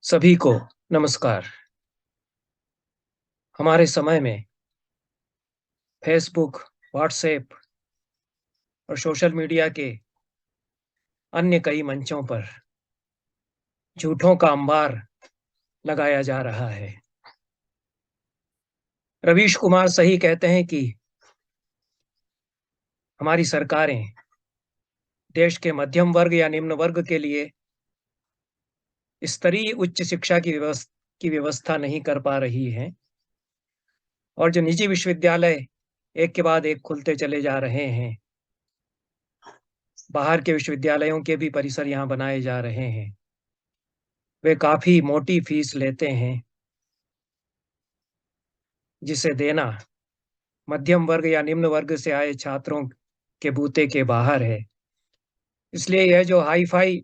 सभी को नमस्कार। हमारे समय में फेसबुक, व्हाट्सएप और सोशल मीडिया के अन्य कई मंचों पर झूठों का अंबार लगाया जा रहा है। रवीश कुमार सही कहते हैं कि हमारी सरकारें देश के मध्यम वर्ग या निम्न वर्ग के लिए स्तरीय उच्च शिक्षा की व्यवस्था नहीं कर पा रही हैं और जो निजी विश्वविद्यालय एक के बाद एक खुलते चले जा रहे हैं, बाहर के विश्वविद्यालयों के भी परिसर यहाँ बनाए जा रहे हैं। वे काफ़ी मोटी फीस लेते हैं, जिसे देना मध्यम वर्ग या निम्न वर्ग से आए छात्रों के बूते के बाहर है। इसलिए यह जो हाई-फाई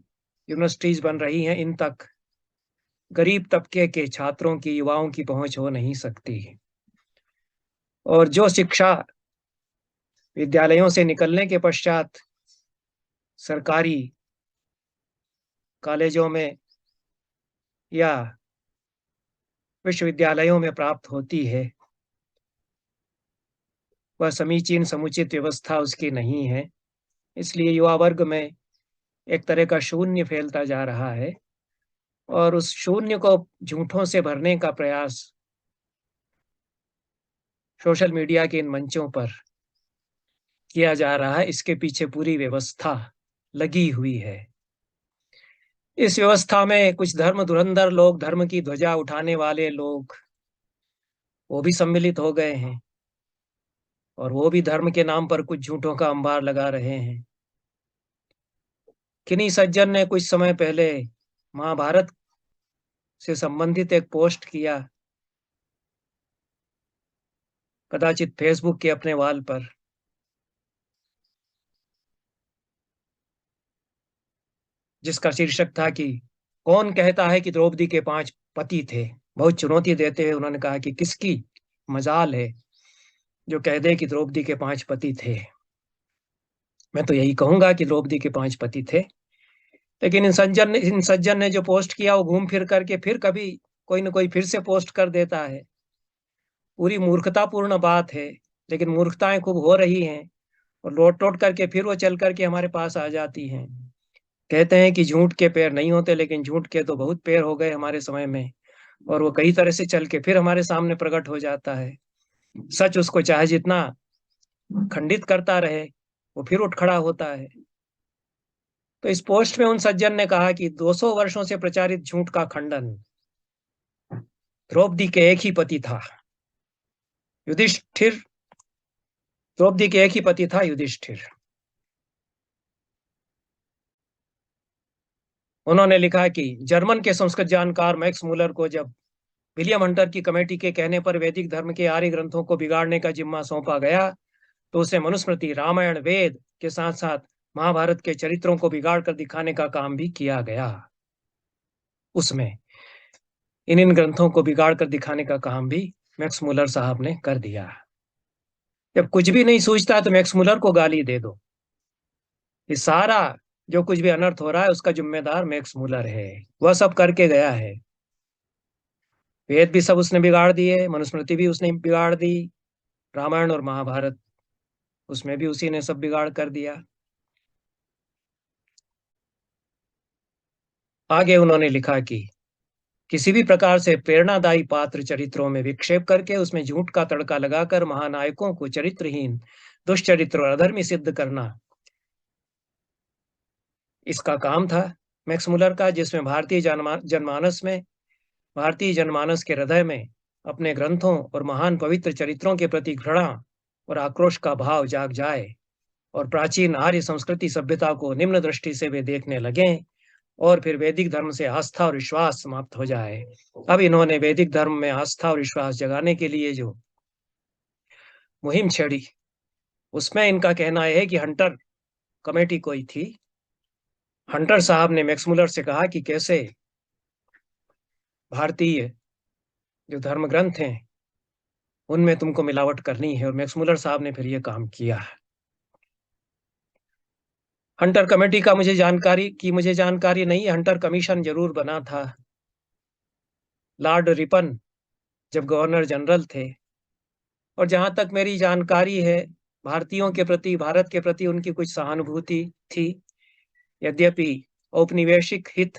यूनिवर्सिटीज़ बन रही हैं, इन तक गरीब तबके के छात्रों की, युवाओं की पहुँच हो नहीं सकती। और जो शिक्षा विद्यालयों से निकलने के पश्चात सरकारी कॉलेजों में या विश्वविद्यालयों में प्राप्त होती है, वह समीचीन समुचित व्यवस्था उसकी नहीं है। इसलिए युवा वर्ग में एक तरह का शून्य फैलता जा रहा है और उस शून्य को झूठों से भरने का प्रयास सोशल मीडिया के इन मंचों पर किया जा रहा है। इसके पीछे पूरी व्यवस्था लगी हुई है। इस व्यवस्था में कुछ धर्म धुरंधर लोग, धर्म की ध्वजा उठाने वाले लोग, वो भी सम्मिलित हो गए हैं और वो भी धर्म के नाम पर कुछ झूठों का अंबार लगा रहे हैं। किन्हीं सज्जन ने कुछ समय पहले महाभारत से संबंधित एक पोस्ट किया, कदाचित फेसबुक के अपने वॉल पर, जिसका शीर्षक था कि कौन कहता है कि द्रौपदी के 5 पति थे। बहुत चुनौती देते हुए उन्होंने कहा कि किसकी मजाल है जो कह दे कि द्रौपदी के 5 पति थे। मैं तो यही कहूंगा कि द्रौपदी के 5 पति थे। लेकिन इन सज्जन ने जो पोस्ट किया, वो घूम फिर करके फिर कभी कोई न कोई फिर से पोस्ट कर देता है। पूरी मूर्खतापूर्ण बात है, लेकिन मूर्खताएं खूब हो रही हैं और लौट-लौट करके फिर वो चल करके हमारे पास आ जाती हैं। कहते हैं कि झूठ के पैर नहीं होते, लेकिन झूठ के तो बहुत पैर हो गए हमारे समय में और वो कई तरह से चल के फिर हमारे सामने प्रकट हो जाता है। सच उसको चाहे जितना खंडित करता रहे, वो फिर उठ खड़ा होता है। तो इस पोस्ट में उन सज्जन ने कहा कि 200 वर्षों से प्रचारित झूठ का खंडन, द्रौपदी के एक ही पति था, युधिष्ठिर। द्रौपदी के एक ही पति था, युधिष्ठिर। उन्होंने लिखा कि जर्मन के संस्कृत जानकार मैक्स मूलर को जब विलियम हंटर की कमेटी के कहने पर वैदिक धर्म के आर्य ग्रंथों को बिगाड़ने का जिम्मा सौंपा गया, तो उसे मनुस्मृति, रामायण, वेद के साथ साथ महाभारत के चरित्रों को बिगाड़ कर दिखाने का काम भी किया गया। उसमें इन ग्रंथों को बिगाड़ कर दिखाने का काम भी मैक्स मूलर साहब ने कर दिया। जब कुछ भी नहीं सूझता तो मैक्स मूलर को गाली दे दो। ये सारा जो कुछ भी अनर्थ हो रहा है, उसका जिम्मेदार मैक्स मूलर है। वह सब करके गया है। वेद भी सब उसने बिगाड़ दिए, मनुस्मृति भी उसने बिगाड़ दी, रामायण और महाभारत, उसमें भी उसी ने सब बिगाड़ कर दिया। आगे उन्होंने लिखा कि किसी भी प्रकार से प्रेरणादायी पात्र चरित्रों में विक्षेप करके उसमें झूठ का तड़का लगाकर महानायकों को चरित्रहीन, दुष्चरित्र और अधर्मी सिद्ध करना, इसका काम था मैक्स मुलर का, जिसमें भारतीय जनमानस के हृदय में अपने ग्रंथों और महान पवित्र चरित्रों के प्रति घृणा और आक्रोश का भाव जाग जाए और प्राचीन आर्य संस्कृति सभ्यता को निम्न दृष्टि से वे देखने लगे और फिर वैदिक धर्म से आस्था और विश्वास समाप्त हो जाए। अब इन्होंने वैदिक धर्म में आस्था और विश्वास जगाने के लिए जो मुहिम छेड़ी, उसमें इनका कहना यह है कि हंटर कमेटी कोई थी। हंटर साहब ने मैक्स मुलर से कहा कि कैसे भारतीय जो धर्म ग्रंथ हैं, उनमें तुमको मिलावट करनी है, और मैक्स मुलर साहब ने फिर ये काम किया। हंटर कमेटी का मुझे जानकारी नहीं है। हंटर कमीशन जरूर बना था। लॉर्ड रिपन जब गवर्नर जनरल थे, और जहाँ तक मेरी जानकारी है, भारतीयों के प्रति, भारत के प्रति उनकी कुछ सहानुभूति थी। यद्यपि औपनिवेशिक हित,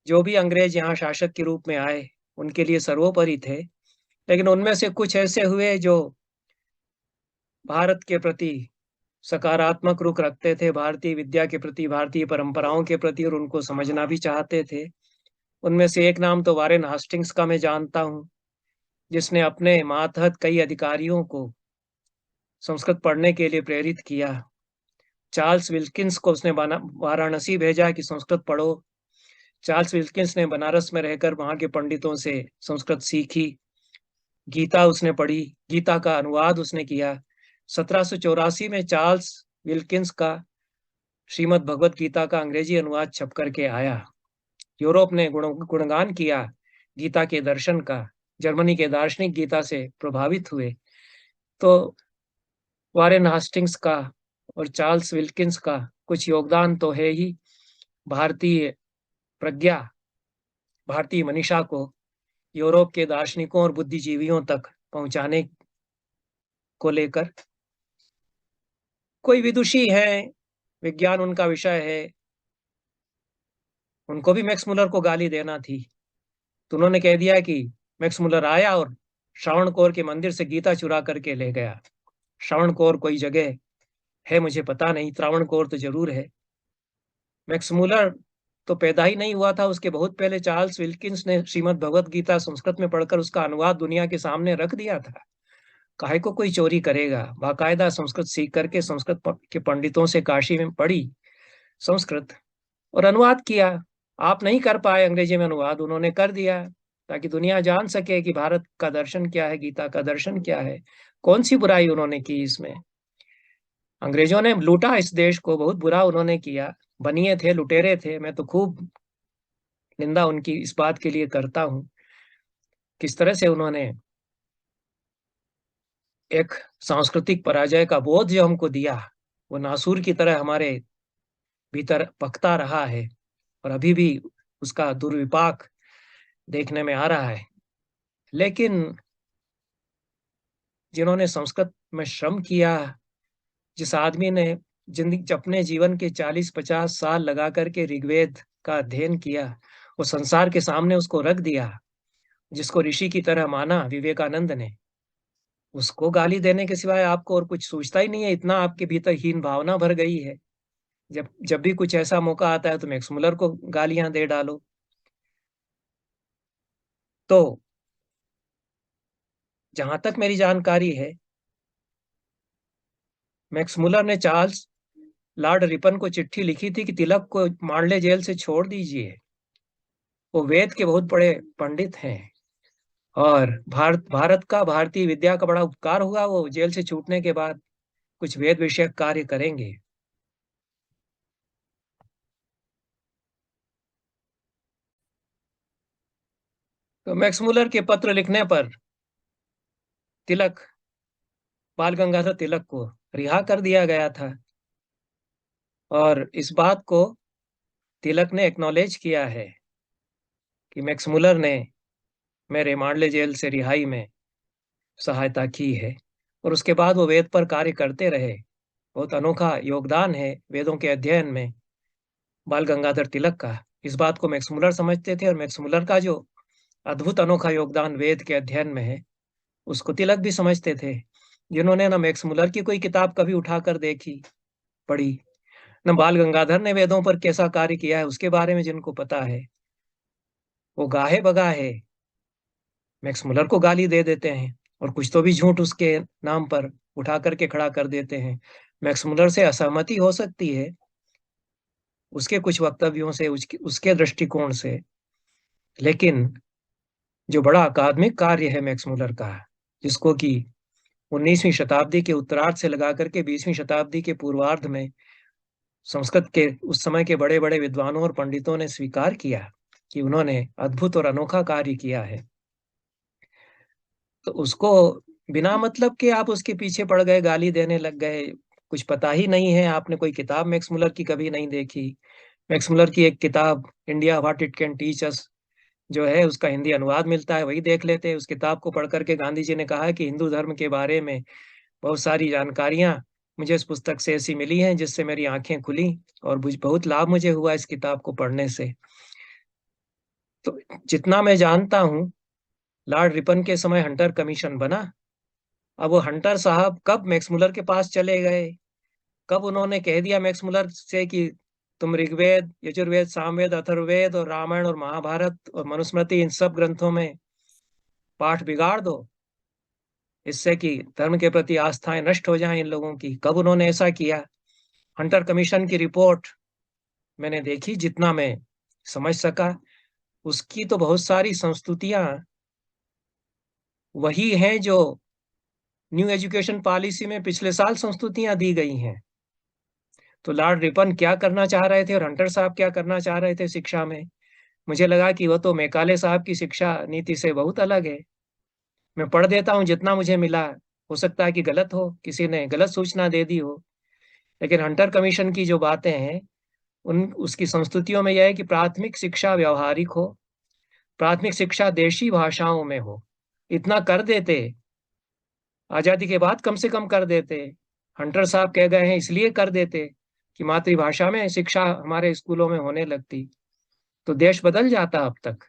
जो भी अंग्रेज यहाँ शासक के रूप में आए, उनके लिए सर्वोपरि थे, लेकिन उनमें से कुछ ऐसे हुए जो भारत के प्रति सकारात्मक रुख रखते थे, भारतीय विद्या के प्रति, भारतीय परंपराओं के प्रति, और उनको समझना भी चाहते थे। उनमें से एक नाम तो वारेन हास्टिंग्स का मैं जानता हूँ, जिसने अपने मातहत कई अधिकारियों को संस्कृत पढ़ने के लिए प्रेरित किया। चार्ल्स विल्किंस को उसने वाराणसी भेजा कि संस्कृत पढ़ो। चार्ल्स विल्किंस ने बनारस में रहकर वहां के पंडितों से संस्कृत सीखी। गीता उसने पढ़ी, गीता का अनुवाद उसने किया। 1784 में चार्ल्स विल्किंस का श्रीमद् भगवत गीता का अंग्रेजी अनुवाद छप करके आया। यूरोप ने गुणगान किया गीता के दर्शन का। जर्मनी के दार्शनिक गीता से प्रभावित हुए। तो वारेन हास्टिंग्स का और चार्ल्स विल्किंस का कुछ योगदान तो है ही भारतीय प्रज्ञा, भारतीय मनीषा को यूरोप के दार्शनिकों और बुद्धिजीवियों तक पहुंचाने को लेकर। कोई विदुषी हैं, विज्ञान उनका विषय है, उनको भी मैक्स मुलर को गाली देना थी, तो उन्होंने कह दिया कि मैक्स मुलर आया और श्रावणकोर के मंदिर से गीता चुरा करके ले गया। श्रावणकोर कोई जगह है मुझे पता नहीं, त्रावणकोर तो जरूर है। मैक्स मुलर तो पैदा ही नहीं हुआ था, उसके बहुत पहले चार्ल्स विल्किंस ने श्रीमद् भगवत गीता संस्कृत में पढ़कर उसका अनुवाद दुनिया के सामने रख दिया था। काहे को कोई चोरी करेगा? बाकायदा संस्कृत सीख करके संस्कृत के पंडितों से काशी में पढ़ी संस्कृत और अनुवाद किया। आप नहीं कर पाए अंग्रेजी में अनुवाद, उन्होंने कर दिया ताकि दुनिया जान सके कि भारत का दर्शन क्या है, गीता का दर्शन क्या है। कौन सी बुराई उन्होंने की इसमें? अंग्रेजों ने लूटा इस देश को, बहुत बुरा उन्होंने किया। बनिए थे, लुटेरे थे। मैं तो खूब निंदा उनकी इस बात के लिए करता हूं, किस तरह से उन्होंने एक सांस्कृतिक पराजय का बोध जो हमको दिया, वो नासूर की तरह हमारे भीतर पकता रहा है और अभी भी उसका दुर्विपाक देखने में आ रहा है। लेकिन जिन्होंने संस्कृत में श्रम किया, जिस आदमी ने जिंदगी अपने जीवन के 40-50 साल लगा करके ऋग्वेद का अध्ययन किया, वो संसार के सामने उसको रख दिया, जिसको ऋषि की तरह माना विवेकानंद ने, उसको गाली देने के सिवाय आपको और कुछ सूझता ही नहीं है। इतना आपके भीतर हीन भावना भर गई है। जब जब भी कुछ ऐसा मौका आता है तो मैक्स मुलर को गालियां दे डालो। तो जहां तक मेरी जानकारी है, मैक्स मुलर ने चार्ल्स लॉर्ड रिपन को चिट्ठी लिखी थी कि तिलक को मांडले जेल से छोड़ दीजिए। वो वेद के बहुत बड़े पंडित हैं और भारत का, भारतीय विद्या का बड़ा उपकार होगा, वो जेल से छूटने के बाद कुछ वेद विषयक कार्य करेंगे। तो मैक्स मुलर के पत्र लिखने पर तिलक, बाल गंगाधर तिलक को रिहा कर दिया गया था और इस बात को तिलक ने एक्नॉलेज किया है कि मैक्स मुलर ने मेरे मांडले जेल से रिहाई में सहायता की है। और उसके बाद वो वेद पर कार्य करते रहे। बहुत अनोखा योगदान है वेदों के अध्ययन में बाल गंगाधर तिलक का। इस बात को मैक्स मुलर समझते थे और मैक्स मुलर का जो अद्भुत अनोखा योगदान वेद के अध्ययन में है, उसको तिलक भी समझते थे। जिन्होंने ना मैक्स मुलर की कोई किताब कभी उठाकर देखी, पढ़ी, न बाल गंगाधर ने वेदों पर कैसा कार्य किया है उसके बारे में जिनको पता है, वो गाहे बगाहे मैक्स मुलर को गाली दे देते हैं और कुछ तो भी झूठ उसके नाम पर उठा करके खड़ा कर देते हैं। मैक्स मुलर से असहमति हो सकती है उसके कुछ वक्तव्यों से, उसके दृष्टिकोण से, लेकिन जो बड़ा अकादमिक कार्य है मैक्स मुलर का, जिसको कि 19वीं शताब्दी के उत्तरार्ध से लगा करके 20वीं शताब्दी के पूर्वार्ध में संस्कृत के उस समय के बड़े बड़े विद्वानों और पंडितों ने स्वीकार किया कि उन्होंने अद्भुत और अनोखा कार्य किया है, तो उसको बिना मतलब के आप उसके पीछे पड़ गए, गाली देने लग गए। कुछ पता ही नहीं है, आपने कोई किताब मैक्स मुलर की कभी नहीं देखी। मैक्स मुलर की एक किताब India what it can teach us, जो है उसका हिंदी अनुवाद मिलता है, वही देख लेते। उस किताब को पढ़ करके गांधी जी ने कहा कि हिंदू धर्म के बारे में बहुत सारी जानकारियां मुझे इस पुस्तक से ऐसी मिली हैं जिससे मेरी आंखें खुली और बहुत लाभ मुझे हुआ इस किताब को पढ़ने से। तो जितना मैं जानता हूँ, लॉर्ड रिपन के समय हंटर कमीशन बना। अब वो हंटर साहब कब मैक्स मुलर के पास चले गए, कब उन्होंने कह दिया मैक्स मुलर से कि तुम ऋग्वेद, यजुर्वेद, सामवेद, अथर्ववेद और रामायण और महाभारत और मनुस्मृति इन सब ग्रंथों में पाठ बिगाड़ दो, इससे कि धर्म के प्रति आस्थाएं नष्ट हो जाएं इन लोगों की, कब उन्होंने ऐसा किया? हंटर कमीशन की रिपोर्ट मैंने देखी, जितना मैं समझ सका उसकी तो बहुत सारी संस्तुतियां वही हैं जो न्यू एजुकेशन पॉलिसी में पिछले साल संस्तुतियां दी गई हैं। तो लॉर्ड रिपन क्या करना चाह रहे थे और हंटर साहब क्या करना चाह रहे थे शिक्षा में, मुझे लगा कि वह तो मैकाले साहब की शिक्षा नीति से बहुत अलग है। मैं पढ़ देता हूँ जितना मुझे मिला, हो सकता है कि गलत हो, किसी ने गलत सूचना दे दी हो, लेकिन हंटर कमीशन की जो बातें हैं उन उसकी संस्तुतियों में यह है कि प्राथमिक शिक्षा व्यवहारिक हो, प्राथमिक शिक्षा देशी भाषाओं में हो। इतना कर देते, आजादी के बाद कम से कम कर देते। हंटर साहब कह गए हैं इसलिए कर देते कि मातृभाषा में शिक्षा हमारे स्कूलों में होने लगती, तो देश बदल जाता अब तक।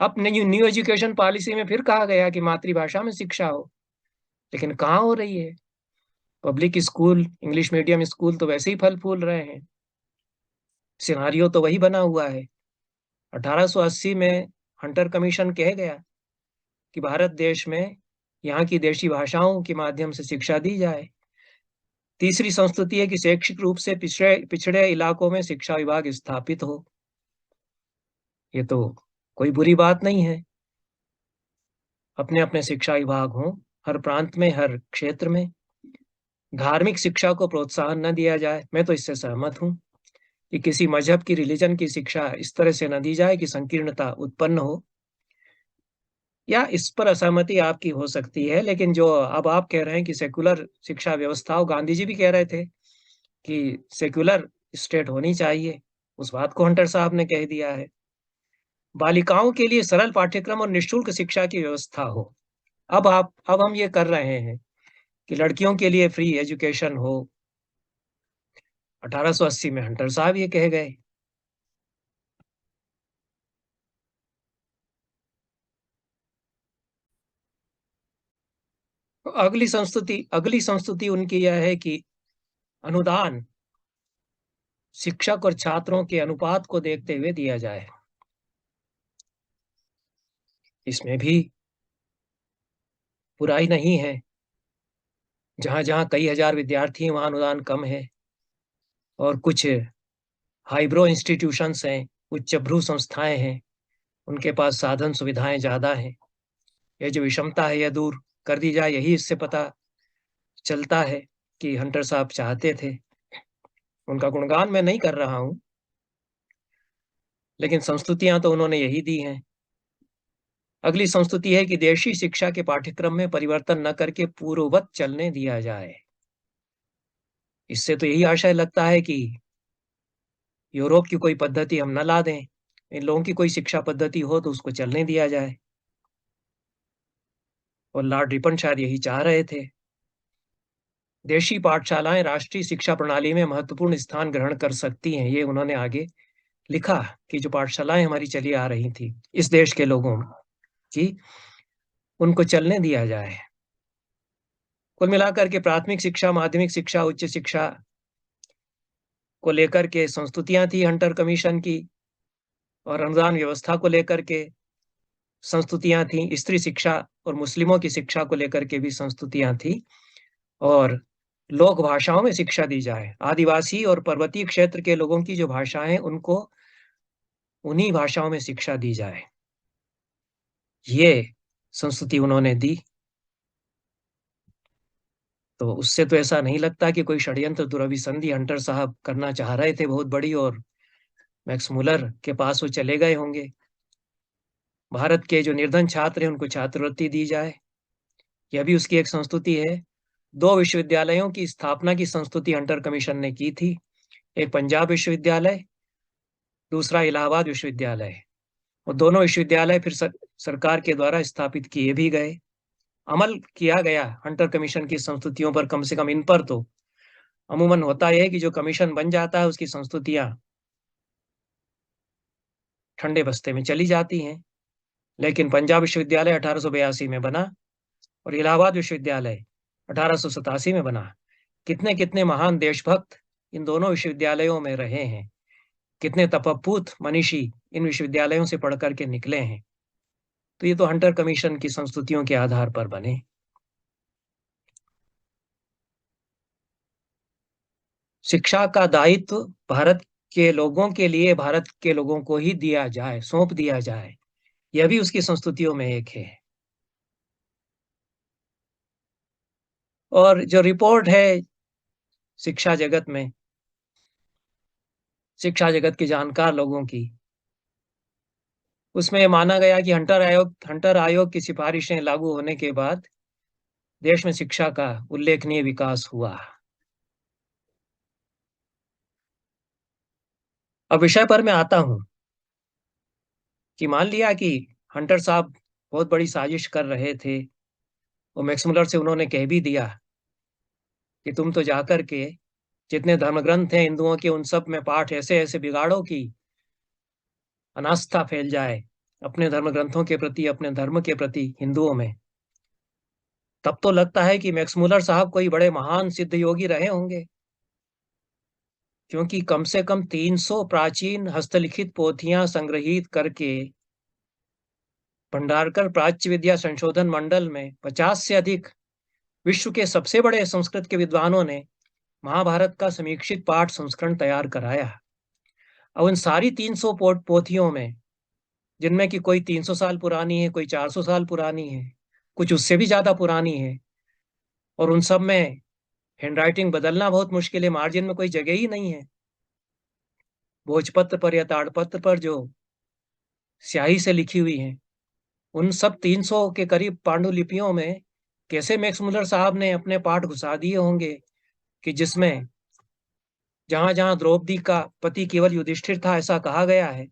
अब न्यू न्यू एजुकेशन पॉलिसी में फिर कहा गया कि मातृभाषा में शिक्षा हो, लेकिन कहाँ हो रही है? Public school, English medium school तो वैसे ही फल फूल रहे हैं, सिनारियो तो वही बना हुआ है। 1880 में हंटर कमीशन कह गया कि भारत देश में यहाँ की देशी भाषाओं के माध्यम से शिक्षा दी जाए। तीसरी संस्तुति है कि शैक्षिक रूप से पिछड़े पिछड़े इलाकों में शिक्षा विभाग स्थापित हो। ये तो कोई बुरी बात नहीं है, अपने अपने शिक्षा विभाग हों हर प्रांत में, हर क्षेत्र में। धार्मिक शिक्षा को प्रोत्साहन न दिया जाए, मैं तो इससे सहमत हूँ कि किसी मजहब की, रिलीजन की शिक्षा इस तरह से न दी जाए कि संकीर्णता उत्पन्न हो। या इस पर असहमति आपकी हो सकती है, लेकिन जो अब आप कह रहे हैं कि सेकुलर शिक्षा व्यवस्था हो, गांधी जी भी कह रहे थे कि सेक्युलर स्टेट होनी चाहिए, उस बात को हंटर साहब ने कह दिया है। बालिकाओं के लिए सरल पाठ्यक्रम और निःशुल्क शिक्षा की व्यवस्था हो। अब हम ये कर रहे हैं कि लड़कियों के लिए फ्री एजुकेशन हो। 1880 में हंटर साहब ये कह गए। अगली संस्तुति उनकी यह है कि अनुदान शिक्षक और छात्रों के अनुपात को देखते हुए दिया जाए। इसमें भी बुराई नहीं है, जहां जहां कई हजार विद्यार्थी हैं वहां अनुदान कम है, और कुछ हाईब्रो इंस्टीट्यूशंस हैं, उच्चभ्रू संस्थाएं हैं, उनके पास साधन सुविधाएं ज्यादा हैं। ये जो विषमता है यह दूर कर दी जाए, यही इससे पता चलता है कि हंटर साहब चाहते थे। उनका गुणगान मैं नहीं कर रहा हूं, लेकिन संस्तुतियां तो उन्होंने यही दी हैं। अगली संस्तुति है कि देशी शिक्षा के पाठ्यक्रम में परिवर्तन न करके पूर्ववत चलने दिया जाए। इससे तो यही आशय लगता है कि यूरोप की कोई पद्धति हम न ला दें, इन लोगों की कोई शिक्षा पद्धति हो तो उसको चलने दिया जाए। और लॉर्ड रिपन शायद यही चाह रहे थे। देशी पाठशालाएं राष्ट्रीय शिक्षा प्रणाली में महत्वपूर्ण स्थान ग्रहण कर सकती हैं, ये उन्होंने आगे लिखा कि जो पाठशालाएं हमारी चली आ रही थी इस देश के लोगों की, उनको चलने दिया जाए। कुल मिलाकर के प्राथमिक शिक्षा, माध्यमिक शिक्षा, उच्च शिक्षा को लेकर के संस्तुतियां थी हंटर कमीशन की, और अनुदान व्यवस्था को लेकर के संस्तुतियां थी। स्त्री शिक्षा और मुस्लिमों की शिक्षा को लेकर के भी संस्तुतियां थी, और लोक भाषाओं में शिक्षा दी जाए। आदिवासी और पर्वतीय क्षेत्र के लोगों की जो भाषाएं, उनको उन्हीं भाषाओं में शिक्षा दी जाए, ये संस्तुति उन्होंने दी। तो उससे तो ऐसा नहीं लगता कि कोई षड्यंत्र, दुरभिसंधि हंटर साहब करना चाह रहे थे बहुत बड़ी, और मैक्स मुलर के पास वो चले गए होंगे। भारत के जो निर्धन छात्र हैं उनको छात्रवृत्ति दी जाए, यह भी उसकी एक संस्तुति है। 2 विश्वविद्यालयों की स्थापना की संस्तुति हंटर कमीशन ने की थी, एक पंजाब विश्वविद्यालय, दूसरा इलाहाबाद विश्वविद्यालय। और दोनों विश्वविद्यालय फिर सरकार के द्वारा स्थापित किए भी गए। अमल किया गया हंटर कमीशन की संस्तुतियों पर, कम से कम इन पर तो। अमूमन होता यह है कि जो कमीशन बन जाता है उसकी संस्तुतियां ठंडे बस्ते में चली जाती हैं। लेकिन पंजाब विश्वविद्यालय 1882 में बना और इलाहाबाद विश्वविद्यालय 1887 में बना। कितने कितने महान देशभक्त इन दोनों विश्वविद्यालयों में रहे हैं, कितने तपस्वी मनीषी इन विश्वविद्यालयों से पढ़ करके निकले हैं। तो ये तो हंटर कमीशन की संस्तुतियों के आधार पर बने। शिक्षा का दायित्व भारत के लोगों के लिए भारत के लोगों को ही दिया जाए, सौंप दिया जाए, यह भी उसकी संस्तुतियों में एक है। और जो रिपोर्ट है शिक्षा जगत में, शिक्षा जगत के जानकार लोगों की, उसमें माना गया कि हंटर आयोग की सिफारिशें लागू होने के बाद देश में शिक्षा का उल्लेखनीय विकास हुआ। अब विषय पर मैं आता हूं कि मान लिया कि हंटर साहब बहुत बड़ी साजिश कर रहे थे और मैक्समुलर से उन्होंने कह भी दिया कि तुम तो जाकर के जितने धर्मग्रंथ हैं हिंदुओं के, उन सब में पाठ ऐसे ऐसे बिगाड़ो कि अनास्था फैल जाए अपने धर्म ग्रंथों के प्रति, अपने धर्म के प्रति हिंदुओं में। तब तो लगता है कि मैक्समुलर साहब कोई बड़े महान सिद्ध योगी रहे होंगे, क्योंकि कम से कम 300 प्राचीन हस्तलिखित पोथियां संग्रहित करके भंडारकर प्राच्य विद्या संशोधन मंडल में 50 से अधिक विश्व के सबसे बड़े संस्कृत के विद्वानों ने महाभारत का समीक्षित पाठ संस्करण तैयार कराया। अब उन सारी 300 पोथियों में, जिनमें कि कोई 300 साल पुरानी है, कोई 400 साल पुरानी है, कुछ उससे भी ज्यादा पुरानी है, और उन सब में हैंडराइटिंग बदलना बहुत मुश्किल है, मार्जिन में कोई जगह ही नहीं है। भोजपत्र पर या ताड़पत्र पर जो स्याही से लिखी हुई है, उन सब 300 के करीब पांडुलिपियों में कैसे मैक्स मुलर साहब ने अपने पाठ घुसा दिए होंगे कि जिसमें जहां जहां द्रौपदी का पति केवल युधिष्ठिर था ऐसा कहा गया है,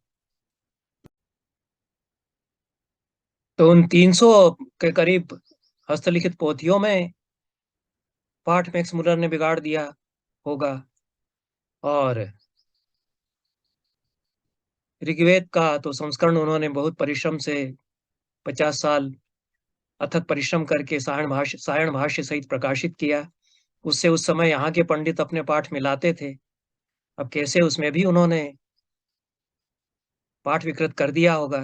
तो उन 300 के करीब हस्तलिखित पोथियों में पाठ मैक्स मुलर ने बिगाड़ दिया होगा। और ऋग्वेद का तो संस्करण उन्होंने बहुत परिश्रम से 50 साल अथक परिश्रम करके सायण भाष्य सहित प्रकाशित किया। उससे उस समय यहाँ के पंडित अपने पाठ मिलाते थे। अब कैसे उसमें भी उन्होंने पाठ विकृत कर दिया होगा।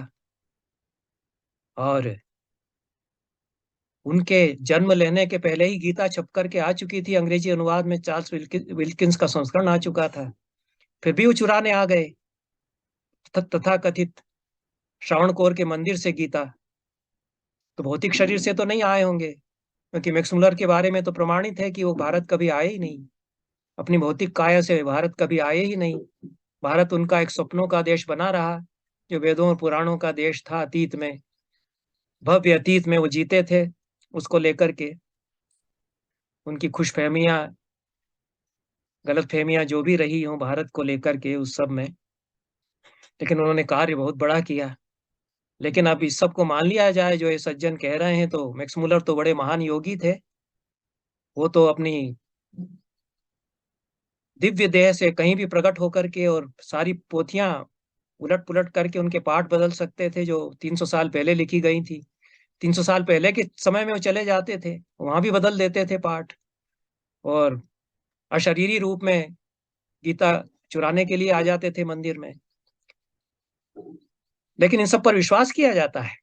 और उनके जन्म लेने के पहले ही गीता छप करके आ चुकी थी, अंग्रेजी अनुवाद में चार्ल्स विल्किंस का संस्करण आ चुका था, फिर भी वो चुराने आ गए तथा कथित श्रावण कोर के मंदिर से गीता। तो भौतिक शरीर से तो नहीं आए होंगे, क्योंकि मैक्समुलर के बारे में तो प्रमाणित है कि वो भारत कभी आए ही नहीं, अपनी भौतिक काया से भारत कभी आए ही नहीं। भारत उनका एक सपनों का देश बना रहा, जो वेदों और पुराणों का देश था। अतीत में, भव्य अतीत में वो जीते थे, उसको लेकर के उनकी खुशफहमियां, गलतफहमियां जो भी रही हों भारत को लेकर के उस सब में, लेकिन उन्होंने कार्य बहुत बड़ा किया। लेकिन अब इस सब को मान लिया जाए जो ये सज्जन कह रहे हैं, तो मैक्स मुलर तो बड़े महान योगी थे। वो तो अपनी दिव्य देह से कहीं भी प्रकट होकर के और सारी पोथियां उलट पुलट करके उनके पाठ बदल सकते थे, जो 300 साल पहले लिखी गई थी। 300 साल पहले के समय में वो चले जाते थे, वहां भी बदल देते थे पाठ, और अशरीरी रूप में गीता चुराने के लिए आ जाते थे मंदिर में। लेकिन इन सब पर विश्वास किया जाता है।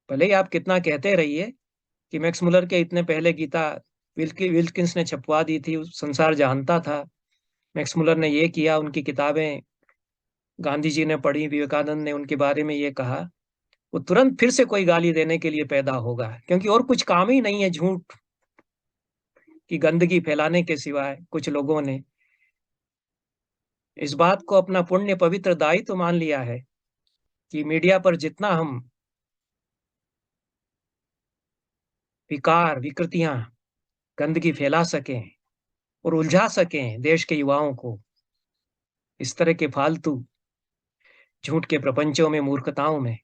भले ही आप कितना कहते रहिए कि मैक्स मुलर के इतने पहले गीता विल्किंस ने छपवा दी थी, संसार जानता था मैक्स मुलर ने ये किया, उनकी किताबें गांधी जी ने पढ़ी, विवेकानंद ने उनके बारे में ये कहा, वो तुरंत फिर से कोई गाली देने के लिए पैदा होगा, क्योंकि और कुछ काम ही नहीं है झूठ की गंदगी फैलाने के सिवाय। कुछ लोगों ने इस बात को अपना पुण्य पवित्र दायित्व मान लिया है कि मीडिया पर जितना हम विकार विकृतियां गंदगी फैला सकें और उलझा सकें देश के युवाओं को, इस तरह के फालतू झूठ के प्रपंचों में, मूर्खताओं में,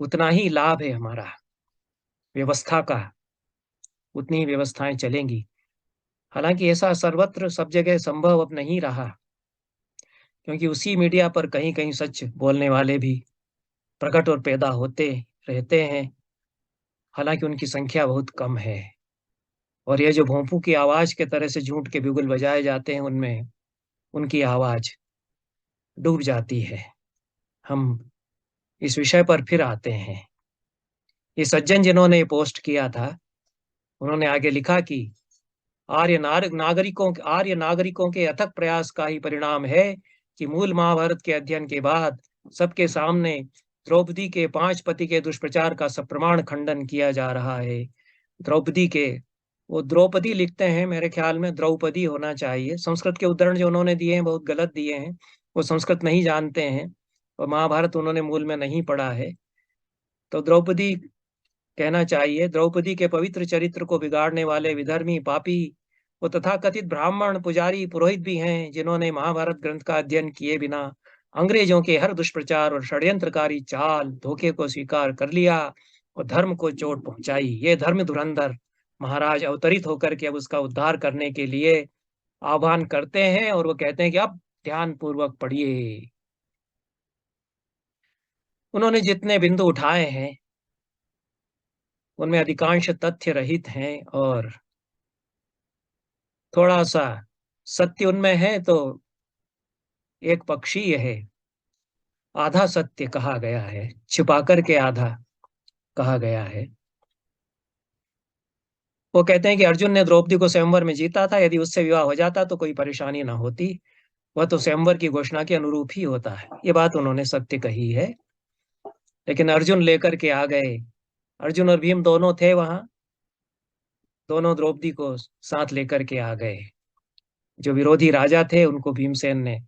उतना ही लाभ है हमारा व्यवस्था का, उतनी ही व्यवस्थाएं चलेंगी। हालांकि ऐसा सर्वत्र सब जगह संभव अब नहीं रहा, क्योंकि उसी मीडिया पर कहीं कहीं सच बोलने वाले भी प्रकट और पैदा होते रहते हैं। हालांकि उनकी संख्या बहुत कम है, और ये जो भोंपू की आवाज के तरह से झूठ के बिगुल बजाए जाते हैं, उनमें उनकी आवाज डूब जाती है। हम इस विषय पर फिर आते हैं। ये सज्जन जिन्होंने ये पोस्ट किया था, उन्होंने आगे लिखा कि आर्य नागरिकों के अथक प्रयास का ही परिणाम है कि मूल महाभारत के अध्ययन के बाद सबके सामने द्रौपदी के 5 पति के दुष्प्रचार का सप्रमाण खंडन किया जा रहा है। द्रौपदी के, वो द्रौपदी लिखते हैं, मेरे ख्याल में द्रौपदी होना चाहिए। संस्कृत के उद्धरण जो उन्होंने दिए हैं बहुत गलत दिए हैं, वो संस्कृत नहीं जानते हैं और महाभारत उन्होंने मूल में नहीं पढ़ा है। तो द्रौपदी कहना चाहिए। द्रौपदी के पवित्र चरित्र को बिगाड़ने वाले विधर्मी पापी वो तथाकथित ब्राह्मण पुजारी पुरोहित भी हैं, जिन्होंने महाभारत ग्रंथ का अध्ययन किए बिना अंग्रेजों के हर दुष्प्रचार और षड्यंत्रकारी चाल धोखे को स्वीकार कर लिया और धर्म को चोट पहुंचाई। ये धर्म धुरंधर महाराज अवतरित होकर के अब उसका उद्धार करने के लिए आह्वान करते हैं, और वो कहते हैं कि अब ध्यान पूर्वक पढ़िए। उन्होंने जितने बिंदु उठाए हैं उनमें अधिकांश तथ्य रहित हैं, और थोड़ा सा सत्य उनमें है तो एक पक्षीय है। आधा सत्य कहा गया है, छिपा करके आधा कहा गया है। वो कहते हैं कि अर्जुन ने द्रौपदी को स्वयंवर में जीता था, यदि उससे विवाह हो जाता तो कोई परेशानी ना होती, वह तो स्वयंवर की घोषणा के अनुरूप ही होता है। ये बात उन्होंने सत्य कही है। लेकिन अर्जुन लेकर के आ गए, अर्जुन और भीम दोनों थे वहां, दोनों द्रौपदी को साथ लेकर के आ गए। जो विरोधी राजा थे उनको भीमसेन ने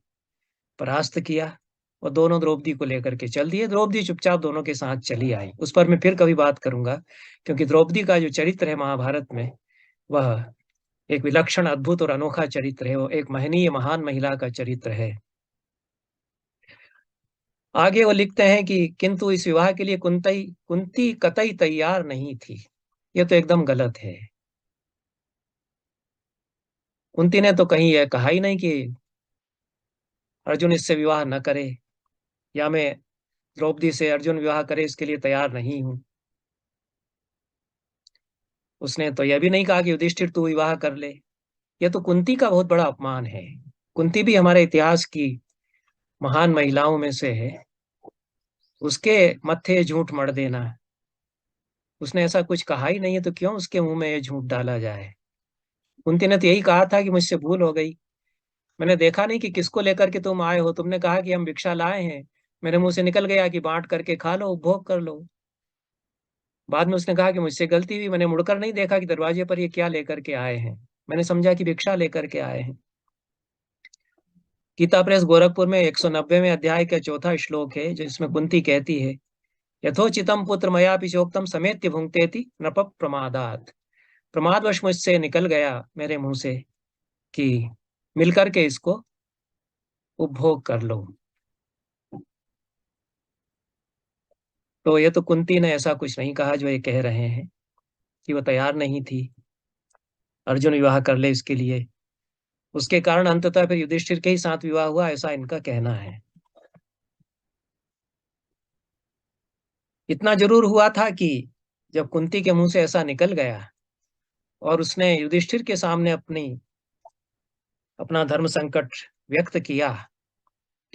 परास्त किया और दोनों द्रौपदी को लेकर के चल दिए। द्रौपदी चुपचाप दोनों के साथ चली आई। उस पर मैं फिर कभी बात करूंगा, क्योंकि द्रौपदी का जो चरित्र है महाभारत में, वह एक विलक्षण, अद्भुत और अनोखा चरित्र है। वो एक महनीय महान महिला का चरित्र है। आगे वो लिखते हैं कि किंतु इस विवाह के लिए कुंती कतई तैयार नहीं थी। यह तो एकदम गलत है। कुंती ने तो कहीं यह कहा ही नहीं कि अर्जुन इससे विवाह न करे, या मैं द्रौपदी से अर्जुन विवाह करे इसके लिए तैयार नहीं हूं। उसने तो यह भी नहीं कहा कि युधिष्ठिर तू विवाह कर ले। यह तो कुंती का बहुत बड़ा अपमान है। कुंती भी हमारे इतिहास की महान महिलाओं में से है। उसके मत्थे झूठ मढ़ देना, उसने ऐसा कुछ कहा ही नहीं है, तो क्यों उसके मुंह में ये झूठ डाला जाए। कुंती ने तो यही कहा था कि मुझसे भूल हो गई, मैंने देखा नहीं कि किसको लेकर के तुम आए हो, तुमने कहा कि हम भिक्षा लाए हैं, मेरे मुंह से निकल गया कि बांट करके खा लो, उपभोग कर लो। बाद में उसने कहा कि मुझसे गलती हुई, मैंने मुड़कर नहीं देखा कि दरवाजे पर ये क्या लेकर के आए हैं, मैंने समझा कि भिक्षा लेकर के आए हैं। गीता प्रेस गोरखपुर में 190वें अध्याय का चौथा श्लोक है, जिसमें कुंती कहती है, यथोचितम पुत्र मया पिचोक्तम समेत्य भुंक्तेति नृप प्रमादात। प्रमादवश मुझसे निकल गया मेरे मुंह से कि मिलकर के इसको उपभोग कर लो। तो ये तो कुंती ने ऐसा कुछ नहीं कहा जो ये कह रहे हैं कि वो तैयार नहीं थी अर्जुन विवाह कर ले इसके लिए। उसके कारण अंततः फिर युधिष्ठिर के ही साथ विवाह हुआ, ऐसा इनका कहना है। इतना जरूर हुआ था कि जब कुंती के मुंह से ऐसा निकल गया और उसने युधिष्ठिर के सामने अपना धर्म संकट व्यक्त किया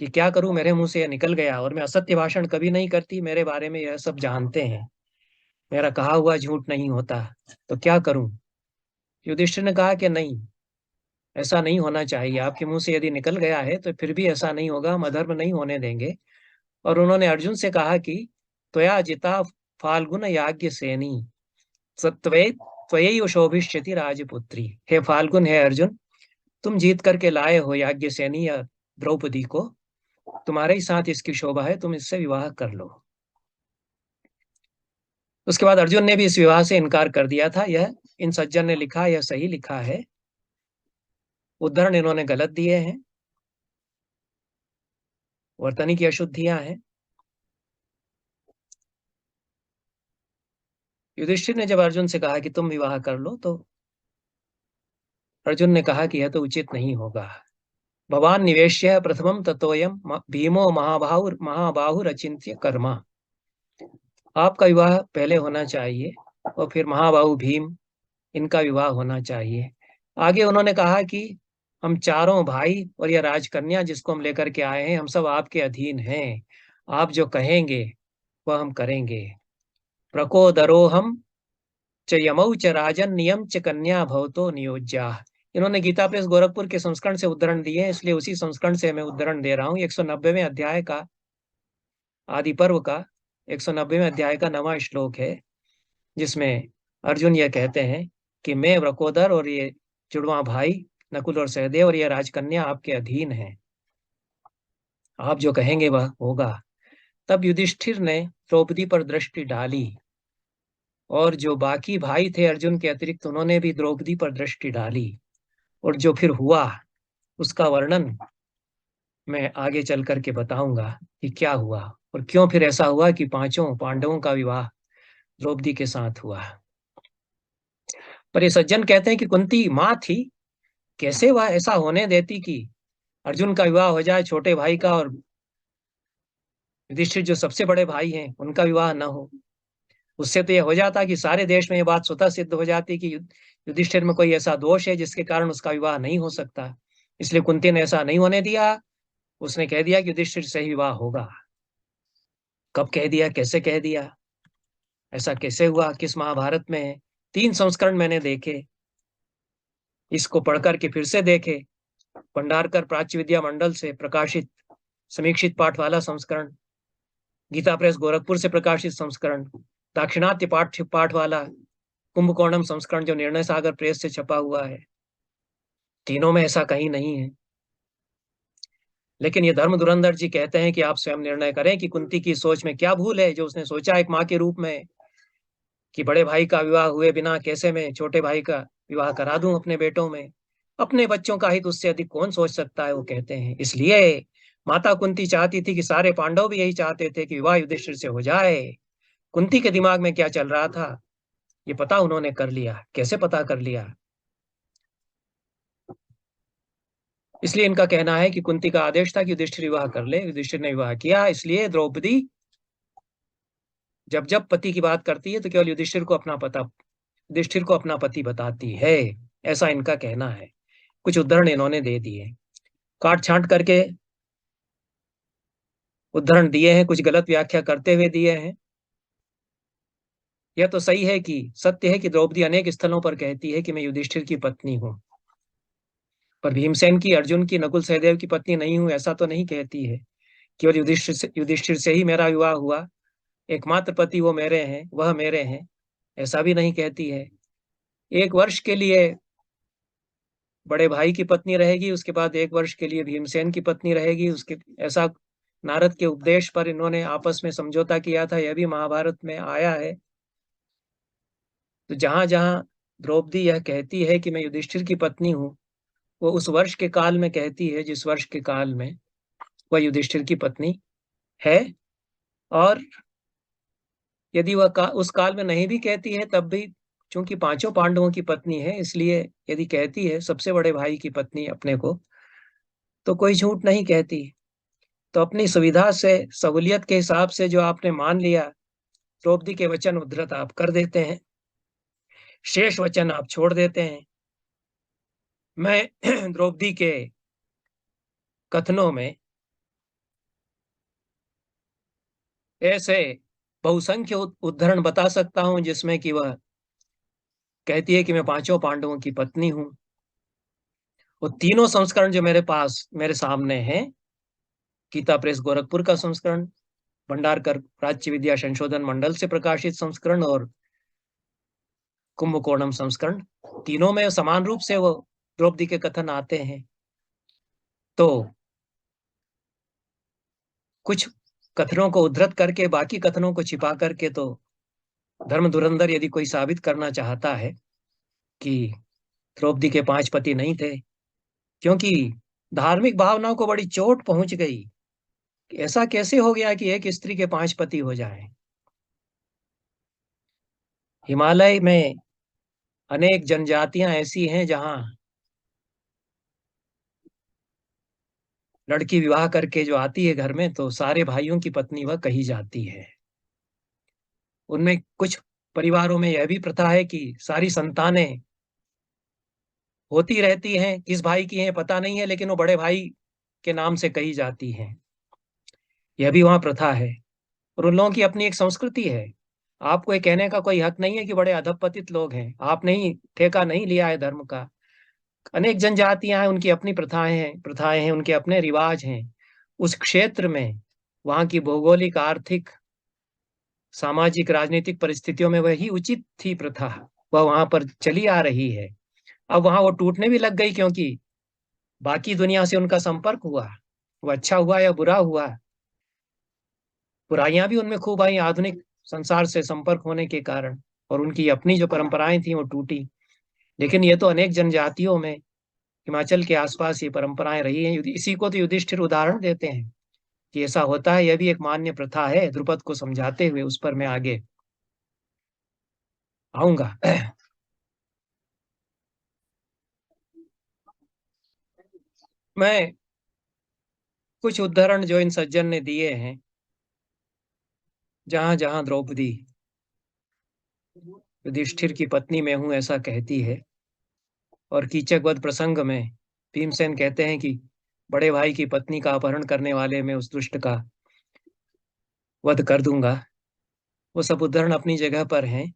कि क्या करूं, मेरे मुंह से यह निकल गया, और मैं असत्य भाषण कभी नहीं करती, मेरे बारे में यह सब जानते हैं, मेरा कहा हुआ झूठ नहीं होता, तो क्या करूं। युधिष्ठिर ने कहा कि नहीं, ऐसा नहीं होना चाहिए, आपके मुंह से यदि निकल गया है तो फिर भी ऐसा नहीं होगा, हम अधर्म नहीं होने देंगे। और उन्होंने अर्जुन से कहा कि त्वया जिता फाल्गुन याज्ञ सेनी सत्वे त्वयैव शोभिष्यति राजपुत्री। हे फाल्गुन, हे अर्जुन, तुम जीत करके लाए हो याज्ञ सेनी या द्रौपदी को, तुम्हारे ही साथ इसकी शोभा है, तुम इससे विवाह कर लो। उसके बाद अर्जुन ने भी इस विवाह से इनकार कर दिया था। यह इन सज्जन ने लिखा, यह सही लिखा है, उद्धरण इन्होंने गलत दिए हैं। वर्तनी की अशुद्धियां हैं। युधिष्ठिर ने जब अर्जुन से कहा कि तुम विवाह कर लो, तो अर्जुन ने कहा कि यह तो उचित नहीं होगा। भवान निवेश्य प्रथमम ततोयम भीमो महाबाहुरचिंत्य कर्मा। आपका विवाह पहले होना चाहिए और फिर महाबाहु भीम, इनका विवाह होना चाहिए। आगे उन्होंने कहा कि हम चारों भाई और यह राजकन्या जिसको हम लेकर के आए हैं, हम सब आपके अधीन हैं। आप जो कहेंगे वह हम करेंगे। प्रकोदरोहम च यमौ च राजन नियम च कन्या भवतो नियोज्या। इन्होंने गीता प्रेस गोरखपुर के संस्करण से उद्धरण दिए हैं, इसलिए उसी संस्करण से मैं उद्धरण दे रहा हूँ। 190वें अध्याय का, आदि पर्व का 190वें अध्याय का 9वां श्लोक है, जिसमें अर्जुन यह कहते हैं कि मैं वृकोदर और ये जुड़वा भाई नकुल और सहदेव और ये राजकन्या आपके अधीन हैं। आप जो कहेंगे वह होगा। तब युधिष्ठिर ने द्रौपदी पर दृष्टि डाली, और जो बाकी भाई थे अर्जुन के अतिरिक्त, उन्होंने भी द्रौपदी पर दृष्टि डाली। और जो फिर हुआ उसका वर्णन मैं आगे चल करके बताऊंगा कि क्या हुआ और क्यों फिर ऐसा हुआ कि पांचों पांडवों का विवाह द्रौपदी के साथ हुआ। पर ये सज्जन कहते हैं कि कुंती माँ थी, कैसे वह ऐसा होने देती कि अर्जुन का विवाह हो जाए छोटे भाई का, और युधिष्ठिर जो सबसे बड़े भाई हैं उनका विवाह न हो। उससे तो यह हो जाता कि सारे देश में ये बात स्वतः सिद्ध हो जाती कि युधिष्ठिर में कोई ऐसा दोष है जिसके कारण उसका विवाह नहीं हो सकता। इसलिए कुंती ने ऐसा नहीं होने दिया। उसने कह दिया कि युधिष्ठिर से ही विवाह होगा। कब कह दिया, कैसे कह दिया, ऐसा कैसे हुआ, किस महाभारत में है? 3 संस्करण मैंने देखे, इसको पढ़कर के फिर से देखे। भंडारकर प्राच्य विद्या मंडल से प्रकाशित समीक्षित पाठ वाला संस्करण, गीता प्रेस गोरखपुर से प्रकाशित संस्करण, दाक्षिणात्य पाठ पाठ वाला कुंभकोणम संस्करण जो निर्णय सागर प्रेस से छपा हुआ है। तीनों में ऐसा कहीं नहीं है। लेकिन ये धर्म धुरंधर जी कहते हैं कि आप स्वयं निर्णय करें कि कुंती की सोच में क्या भूल है, जो उसने सोचा एक माँ के रूप में कि बड़े भाई का विवाह हुए बिना कैसे मैं छोटे भाई का विवाह करा दूं अपने बेटों में। अपने बच्चों का हित उससे अधिक कौन सोच सकता है, वो कहते हैं। इसलिए माता कुंती चाहती थी कि सारे पांडव भी यही चाहते थे कि विवाह युधिष्ठिर से हो जाए। कुंती के दिमाग में क्या चल रहा था ये पता उन्होंने कर लिया। कैसे पता कर लिया? इसलिए इनका कहना है कि कुंती का आदेश था कि युधिष्ठिर विवाह कर ले। युधिष्ठिर ने विवाह किया। इसलिए द्रौपदी जब जब पति की बात करती है तो केवल युधिष्ठिर को अपना पति बताती है, ऐसा इनका कहना है। कुछ उदाहरण इन्होंने दे दिए, काट छांट करके उदाहरण दिए हैं, कुछ गलत व्याख्या करते हुए दिए हैं। यह तो सही है कि सत्य है कि द्रौपदी अनेक स्थलों पर कहती है कि मैं युधिष्ठिर की पत्नी हूं, पर भीमसेन की, अर्जुन की, नकुल सहदेव की पत्नी नहीं हूं ऐसा तो नहीं कहती है। केवल युधिष्ठिर से ही मेरा विवाह हुआ, एकमात्र पति वो मेरे हैं, वह मेरे हैं, ऐसा भी नहीं कहती है। 1 वर्ष के लिए बड़े भाई की पत्नी रहेगी, उसके बाद 1 वर्ष के लिए भीमसेन की पत्नी रहेगी। उसके ऐसा नारद के उपदेश पर इन्होंने आपस में समझौता किया था, यह भी महाभारत में आया है। तो जहां जहां द्रौपदी यह कहती है कि मैं युधिष्ठिर की पत्नी हूं, वो उस वर्ष के काल में कहती है जिस वर्ष के काल में वह युधिष्ठिर की पत्नी है। और यदि उस काल में नहीं भी कहती है तब भी, चूंकि पांचों पांडवों की पत्नी है, इसलिए यदि कहती है सबसे बड़े भाई की पत्नी अपने को, तो कोई झूठ नहीं कहती। तो अपनी सुविधा से, सहूलियत के हिसाब से जो आपने मान लिया, द्रौपदी के वचन उद्धृत आप कर देते हैं, शेष वचन आप छोड़ देते हैं। मैं द्रौपदी के कथनों में ऐसे बहुसंख्य उद्धरण बता सकता हूं जिसमें कि वह कहती है कि मैं पांचों पांडवों की पत्नी हूं। वो तीनों संस्करण जो मेरे सामने हैं, गीता प्रेस गोरखपुर का संस्करण, भंडारकर प्राच्य विद्या संशोधन मंडल से प्रकाशित संस्करण और कुंभकोणम संस्करण, तीनों में समान रूप से वो द्रौपदी के कथन आते हैं। तो कुछ कथनों को उद्धृत करके बाकी कथनों को छिपा करके, तो धर्म धुरंधर यदि कोई साबित करना चाहता है कि द्रौपदी के 5 पति नहीं थे, क्योंकि धार्मिक भावनाओं को बड़ी चोट पहुंच गई ऐसा कैसे हो गया कि एक स्त्री के 5 पति हो जाएं? हिमालय में अनेक जनजातियां ऐसी हैं जहां लड़की विवाह करके जो आती है घर में तो सारे भाइयों की पत्नी वह कही जाती है। उनमें कुछ परिवारों में यह भी प्रथा है कि सारी संतानें होती रहती हैं, किस भाई की हैं पता नहीं है, लेकिन वो बड़े भाई के नाम से कही जाती हैं। यह भी वहाँ प्रथा है और उन लोगों की अपनी एक संस्कृति है। आपको ये कहने का कोई हक नहीं है कि बड़े अधपतित लोग हैं। आप नहीं ठेका नहीं लिया है धर्म का। अनेक जनजातियां हैं, उनकी अपनी प्रथाएं हैं, उनके अपने रिवाज हैं। उस क्षेत्र में वहाँ की भौगोलिक, आर्थिक, सामाजिक, राजनीतिक परिस्थितियों में वही उचित थी प्रथा। वह वहां पर चली आ रही है। अब वहां वो टूटने भी लग गई क्योंकि बाकी दुनिया से उनका संपर्क हुआ। वो अच्छा हुआ या बुरा हुआ, बुराइयां भी उनमें खूब आई आधुनिक संसार से संपर्क होने के कारण, और उनकी अपनी जो परंपराएं थी वो टूटी। लेकिन ये तो अनेक जनजातियों में हिमाचल के आसपास ये परंपराएं रही हैं। इसी को तो युधिष्ठिर उदाहरण देते हैं कि ऐसा होता है। यह भी एक मान्य प्रथा है, द्रुपद को समझाते हुए उस पर मैं आगे आऊंगा। मैं कुछ उदाहरण जो इन सज्जन ने दिए हैं, जहां जहां द्रौपदी युधिष्ठिर की पत्नी में हूं ऐसा कहती है, और कीचक वध प्रसंग में भीमसेन कहते हैं कि बड़े भाई की पत्नी का अपहरण करने वाले में उस दुष्ट का वध कर दूंगा। वो सब उदाहरण अपनी जगह पर हैं।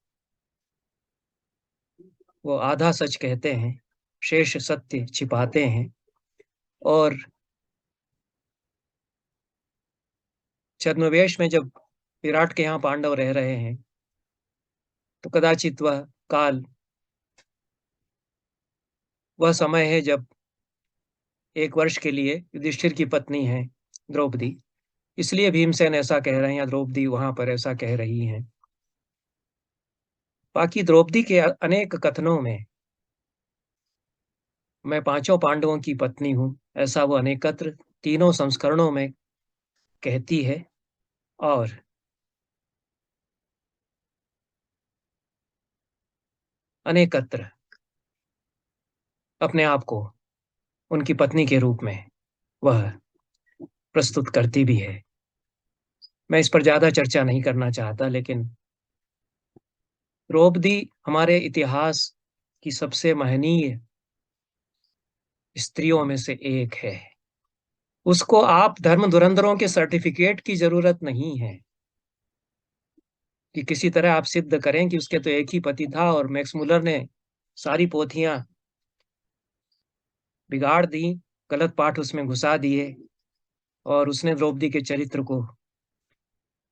वो आधा सच कहते हैं, शेष सत्य छिपाते हैं। और छद्मवेश में जब विराट के यहाँ पांडव रह रहे हैं तो कदाचित वह काल, वह समय है जब 1 वर्ष के लिए युधिष्ठिर की पत्नी है द्रौपदी, इसलिए भीमसेन ऐसा कह रहे हैं या द्रौपदी वहां पर ऐसा कह रही हैं। बाकी द्रौपदी के अनेक कथनों में मैं 5 पांडवों की पत्नी हूँ ऐसा वो अनेकत्र तीनों संस्करणों में कहती है। और अनेकत्र अपने आप को उनकी पत्नी के रूप में वह प्रस्तुत करती भी है। मैं इस पर ज्यादा चर्चा नहीं करना चाहता, लेकिन द्रौपदी हमारे इतिहास की सबसे महनीय स्त्रियों में से एक है। उसको आप धर्म धुरंधरों के सर्टिफिकेट की जरूरत नहीं है कि किसी तरह आप सिद्ध करें कि उसके तो एक ही पति था और मैक्स मुलर ने सारी पोथियां बिगाड़ दी, गलत पाठ उसमें घुसा दिए, और उसने द्रौपदी के चरित्र को,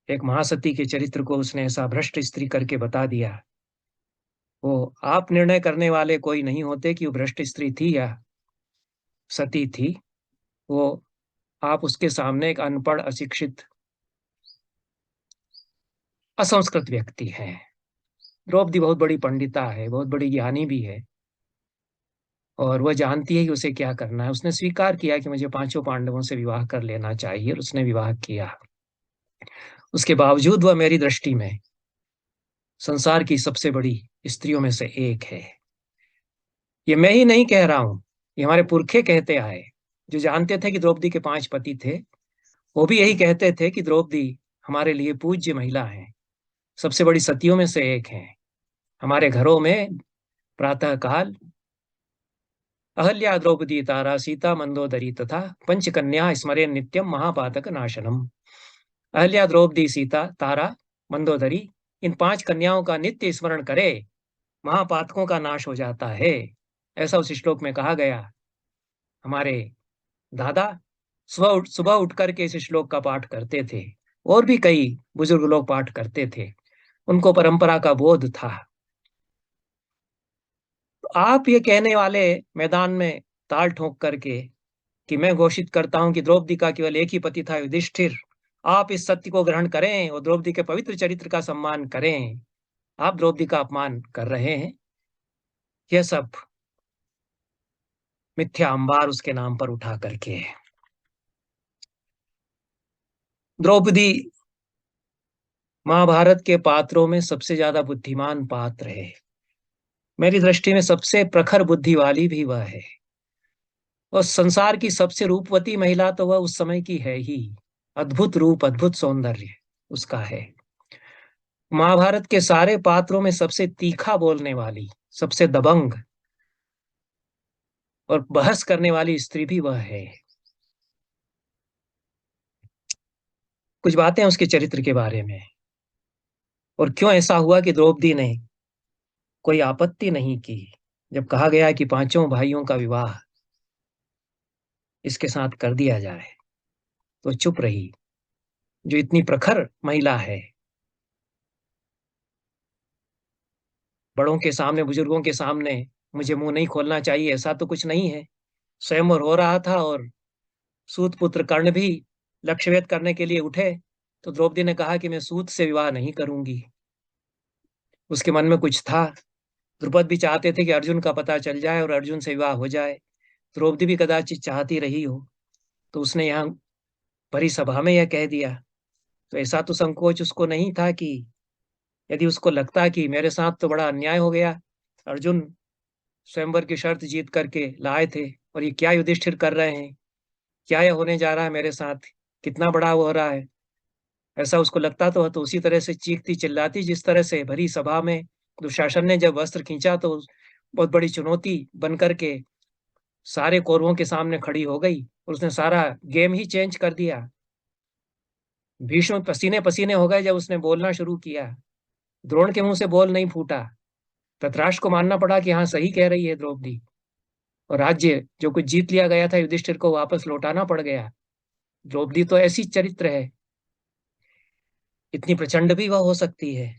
एक महासती के चरित्र को उसने ऐसा भ्रष्ट स्त्री करके बता दिया। वो आप निर्णय करने वाले कोई नहीं होते कि वो भ्रष्ट स्त्री थी या सती थी। वो आप उसके सामने एक अनपढ़, अशिक्षित, असंस्कृत व्यक्ति है। द्रौपदी बहुत बड़ी पंडिता है, बहुत बड़ी ज्ञानी भी है, और वह जानती है कि उसे क्या करना है। उसने स्वीकार किया कि मुझे 5 पांडवों से विवाह कर लेना चाहिए, और उसने विवाह किया। उसके बावजूद वह मेरी दृष्टि में संसार की सबसे बड़ी स्त्रियों में से एक है। ये मैं ही नहीं कह रहा हूं, ये हमारे पुरखे कहते आए, जो जानते थे कि द्रौपदी के 5 पति थे। वो भी यही कहते थे कि द्रौपदी हमारे लिए पूज्य महिला है, सबसे बड़ी सतियों में से एक है। हमारे घरों में प्रातः काल अहल्या, द्रौपदी, तारा, सीता, मंदोदरी तथा पंचकन्या स्मरे नित्यम महापातक नाशनम। अहल्या, द्रौपदी, सीता, तारा, मंदोदरी, इन 5 कन्याओं का नित्य स्मरण करे, महापातकों का नाश हो जाता है। ऐसा उस श्लोक में कहा गया। हमारे दादा सुबह सुबह उठ करके इस श्लोक का पाठ करते थे, और भी कई बुजुर्ग लोग पाठ करते थे। उनको परंपरा का बोध था। तो आप ये कहने वाले मैदान में ताल ठोक करके कि मैं घोषित करता हूं कि द्रौपदी का केवल एक ही पति था, युधिष्ठिर, आप इस सत्य को ग्रहण करें और द्रौपदी के पवित्र चरित्र का सम्मान करें, आप द्रौपदी का अपमान कर रहे हैं। यह सब मिथ्या अंबार उसके नाम पर उठा करके। द्रौपदी महाभारत के पात्रों में सबसे ज्यादा बुद्धिमान पात्र है। मेरी दृष्टि में सबसे प्रखर बुद्धि वाली भी वह है। और संसार की सबसे रूपवती महिला तो वह उस समय की है ही। अद्भुत रूप, अद्भुत सौंदर्य उसका है। महाभारत के सारे पात्रों में सबसे तीखा बोलने वाली, सबसे दबंग और बहस करने वाली स्त्री भी वह है। कुछ बातें उसके चरित्र के बारे में, और क्यों ऐसा हुआ कि द्रौपदी ने कोई आपत्ति नहीं की जब कहा गया कि पांचों भाइयों का विवाह इसके साथ कर दिया जाए, तो चुप रही। जो इतनी प्रखर महिला है, बड़ों के सामने, बुजुर्गों के सामने मुझे मुंह नहीं खोलना चाहिए, ऐसा तो कुछ नहीं है। स्वयंवर हो रहा था और सूत पुत्र कर्ण भी लक्ष्यभेद करने के लिए उठे, तो द्रौपदी ने कहा कि मैं सूत से विवाह नहीं करूंगी। उसके मन में कुछ था। द्रुपद भी चाहते थे कि अर्जुन का पता चल जाए और अर्जुन से विवाह हो जाए। द्रौपदी भी कदाचित चाहती रही हो, तो उसने यहाँ भरी सभा में यह कह दिया। तो ऐसा तो संकोच उसको नहीं था कि यदि उसको लगता कि मेरे साथ तो बड़ा अन्याय हो गया, अर्जुन स्वयंवर की शर्त जीत करके लाए थे, और ये क्या युधिष्ठिर कर रहे हैं, क्या यह होने जा रहा है मेरे साथ, कितना बड़ा वो हो रहा है, ऐसा उसको लगता तो उसी तरह से चीखती चिल्लाती जिस तरह से भरी सभा में दुशासन ने जब वस्त्र खींचा तो बहुत बड़ी चुनौती बन करके सारे कौरवों के सामने खड़ी हो गई, और उसने सारा गेम ही चेंज कर दिया। भीष्म पसीने पसीने हो गए जब उसने बोलना शुरू किया। द्रोण के मुंह से बोल नहीं फूटा। धृतराष्ट्र को मानना पड़ा कि हाँ, सही कह रही है द्रौपदी, और राज्य जो कुछ जीत लिया गया था युधिष्ठिर को वापस लौटाना पड़ गया। द्रौपदी तो ऐसी चरित्र है, इतनी प्रचंड भी वह हो सकती है,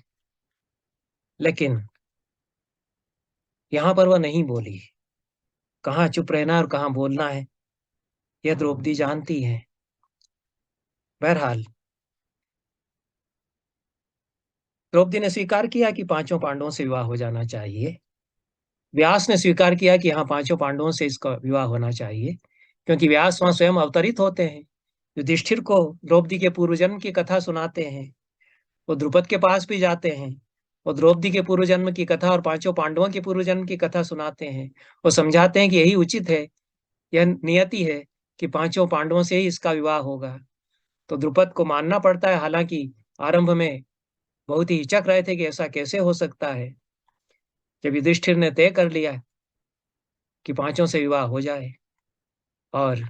लेकिन यहां पर वह नहीं बोली। कहाँ चुप रहना और कहाँ बोलना है, यह द्रौपदी जानती है। बहरहाल द्रौपदी ने स्वीकार किया कि पांचों पांडवों से विवाह हो जाना चाहिए। व्यास ने स्वीकार किया कि हाँ, पांचों पांडवों से इसका विवाह होना चाहिए, क्योंकि व्यास वहां स्वयं अवतरित होते हैं। युधिष्ठिर को द्रौपदी के पूर्व जन्म की कथा सुनाते हैं, वो द्रुपद के पास भी जाते हैं, और द्रौपदी के पूर्व जन्म की कथा और पांचों पांडवों के पूर्व जन्म की कथा सुनाते हैं, और समझाते हैं कि यही उचित है, यह नियति है कि पांचों पांडवों से ही इसका विवाह होगा। तो द्रुपद को मानना पड़ता है, हालांकि आरंभ में बहुत ही हिचक रहे थे कि ऐसा कैसे हो सकता है। जब युधिष्ठिर ने तय कर लिया कि पांचों से विवाह हो जाए, और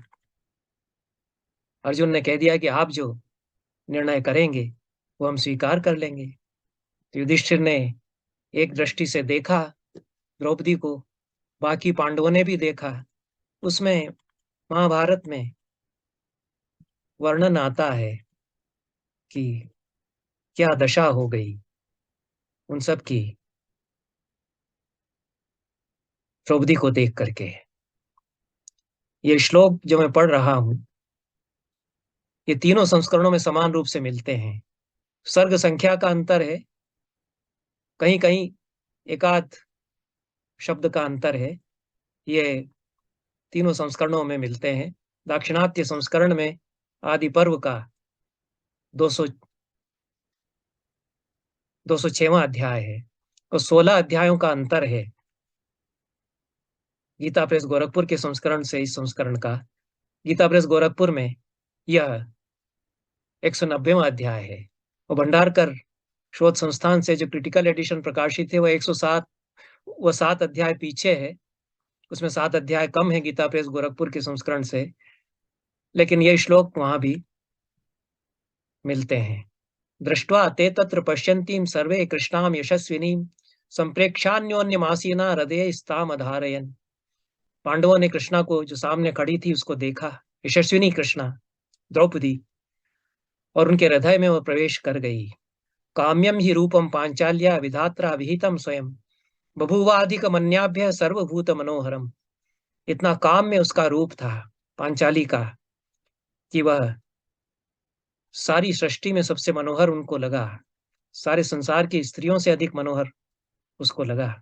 अर्जुन ने कह दिया कि आप जो निर्णय करेंगे वो हम स्वीकार कर लेंगे, तो युधिष्ठिर ने एक दृष्टि से देखा द्रौपदी को, बाकी पांडवों ने भी देखा। उसमें महाभारत में वर्णन आता है कि क्या दशा हो गई उन सब की द्रौपदी को देख करके। ये श्लोक जो मैं पढ़ रहा हूं, ये तीनों संस्करणों में समान रूप से मिलते हैं। सर्ग संख्या का अंतर है, कहीं कहीं एकाध शब्द का अंतर है। ये तीनों संस्करणों में मिलते हैं। दाक्षिणात्य संस्करण में आदि पर्व का 200 206वां अध्याय है, और 16 अध्यायों का अंतर है गीता प्रेस गोरखपुर के संस्करण से इस संस्करण का। गीता प्रेस गोरखपुर में यह 190वां अध्याय है, और भंडारकर शोध संस्थान से जो क्रिटिकल एडिशन प्रकाशित है वह 107, वह 7 अध्याय पीछे है। उसमें 7 अध्याय कम है गीता प्रेस गोरखपुर के संस्करण से, लेकिन ये श्लोक वहां भी मिलते हैं। दृष्ट्वा ते तत्र पश्यन्तीं सर्वे कृष्णां यशस्विनीं संप्रेक्षान्योन्यमासीना हृदये स्ताम अधारयन्। पांडवों ने कृष्णा को, जो सामने खड़ी थी, उसको देखा, यशस्विनी कृष्णा द्रौपदी, और उनके हृदय में वह प्रवेश कर गई। काम्यम ही रूपम पांचाल्या विधात्रा विहितम स्वयं बभुवाधिक मन्याभ्य सर्वभूत मनोहरम। इतना काम्य उसका रूप था पांचाली का कि वह सारी सृष्टि में सबसे मनोहर उनको लगा, सारे संसार की स्त्रियों से अधिक मनोहर उसको लगा।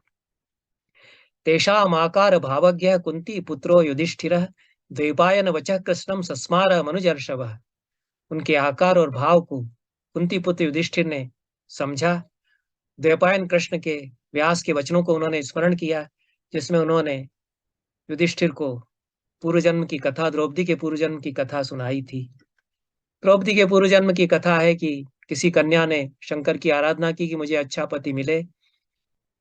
तेषामाकार भावज्ञ कुंती पुत्रो युधिष्ठिरः द्वैपायन वचः कृष्णं सस्मार मनुजर्षभः। उनके आकार और भाव को कुंती पुत्र युधिष्ठिर ने समझा। द्वैपायन कृष्ण के व्यास के वचनों को उन्होंने स्मरण किया, जिसमें उन्होंने युधिष्ठिर को पूर्व जन्म की कथा, द्रौपदी के पूर्व जन्म की कथा सुनाई थी। द्रौपदी के पूर्व जन्म की कथा है कि किसी कन्या ने शंकर की आराधना की कि मुझे अच्छा पति मिले,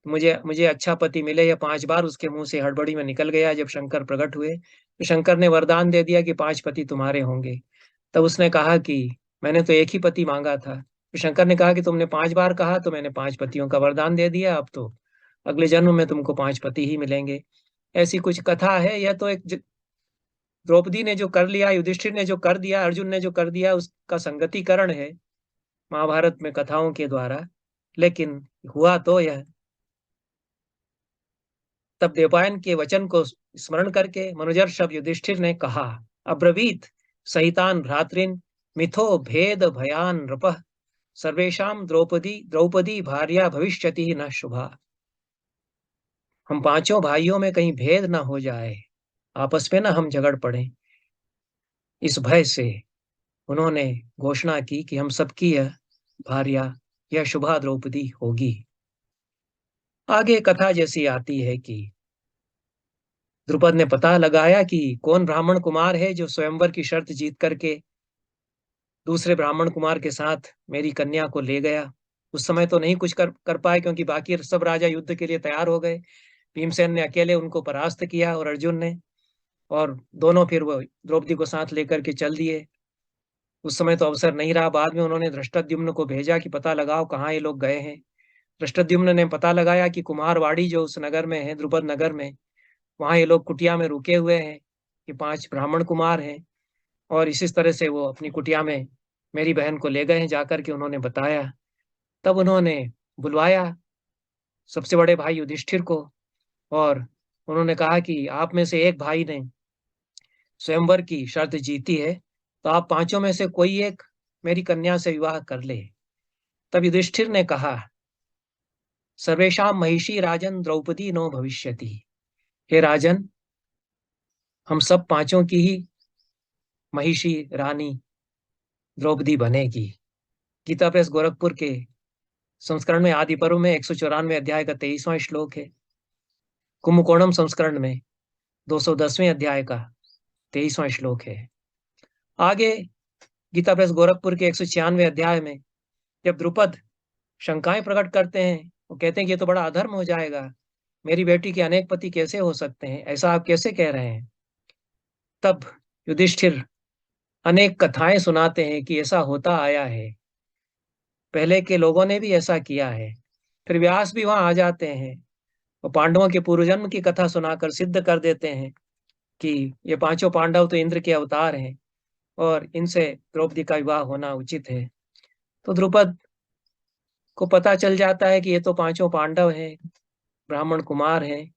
मुझे मुझे अच्छा पति मिले। यह 5 बार उसके मुंह से हड़बड़ी में निकल गया। जब शंकर प्रकट हुए तो शंकर ने वरदान दे दिया कि 5 पति तुम्हारे होंगे। तब उसने कहा कि मैंने तो एक ही पति मांगा था। तो शंकर ने कहा कि तुमने 5 बार कहा तो मैंने 5 पतियों का वरदान दे दिया, अब तो अगले जन्म में तुमको 5 पति ही मिलेंगे। ऐसी कुछ कथा है। यह तो एक द्रौपदी ने जो कर लिया, युधिष्ठिर ने जो कर दिया, अर्जुन ने जो कर दिया, उसका संगतिकरण है महाभारत में कथाओं के द्वारा। लेकिन हुआ तो यह। तब देवपायन के वचन को स्मरण करके मनुजर्षभ युधिष्ठिर ने कहा, अब्रवीत सहितान भ्रातृन मिथो भेद भयान नृपः सर्वेशाम द्रौपदी द्रौपदी भार्या भविष्यति न शुभा। हम पांचों भाइयों में कहीं भेद न हो जाए, आपस में ना हम झगड़ पड़े, इस भय से उन्होंने घोषणा की कि हम सबकी यह भार्या, यह शुभा द्रौपदी होगी। आगे कथा जैसी आती है कि द्रुपद ने पता लगाया कि कौन ब्राह्मण कुमार है जो स्वयंवर की शर्त जीत करके दूसरे ब्राह्मण कुमार के साथ मेरी कन्या को ले गया। उस समय तो नहीं कुछ कर पाए, क्योंकि बाकी सब राजा युद्ध के लिए तैयार हो गए। भीमसेन ने अकेले उनको परास्त किया और अर्जुन ने, और दोनों फिर वो द्रौपदी को साथ लेकर के चल दिए। उस समय तो अवसर नहीं रहा। बाद में उन्होंने धृष्टद्युम्न को भेजा कि पता लगाओ कहाँ ये लोग गए हैं। धृष्टद्युम्न ने पता लगाया कि कुमारवाड़ी जो उस नगर में है, द्रुपद नगर में, वहां ये लोग कुटिया में रुके हुए हैं। ये 5 ब्राह्मण कुमार हैं और इसी तरह से वो अपनी कुटिया में मेरी बहन को ले गए हैं। जाकर के उन्होंने बताया। तब उन्होंने बुलवाया सबसे बड़े भाई युधिष्ठिर को, और उन्होंने कहा कि आप में से एक भाई ने स्वयंवर की शर्त जीती है, तो आप पांचों में से कोई एक मेरी कन्या से विवाह कर ले। तब युधिष्ठिर ने कहा, सर्वेशाम महिषी राजन द्रौपदी नो भविष्यति। हे राजन, हम सब पांचों की ही महिषी रानी द्रौपदी बनेगी। गीता प्रेस गोरखपुर के संस्करण में आदि पर्व में 194 अध्याय का 23वां श्लोक है। कुंभकोणम संस्करण में 210वें अध्याय का 23वां श्लोक है। आगे गीता प्रेस गोरखपुर के 196 अध्याय में जब द्रुपद शंकाएं प्रकट करते हैं, वो कहते हैं कि ये तो बड़ा अधर्म हो जाएगा, मेरी बेटी के अनेक पति कैसे हो सकते हैं, ऐसा आप कैसे कह रहे हैं। तब युधिष्ठिर अनेक कथाएं सुनाते हैं कि ऐसा होता आया है, पहले के लोगों ने भी ऐसा किया है। फिर व्यास भी वहां आ जाते हैं और पांडवों के पूर्वजन्म की कथा सुनाकर सिद्ध कर देते हैं कि ये पांचों पांडव तो इंद्र के अवतार हैं और इनसे द्रौपदी का विवाह होना उचित है। तो द्रुपद को पता चल जाता है कि ये तो पांचों पांडव हैं, ब्राह्मण कुमार हैं,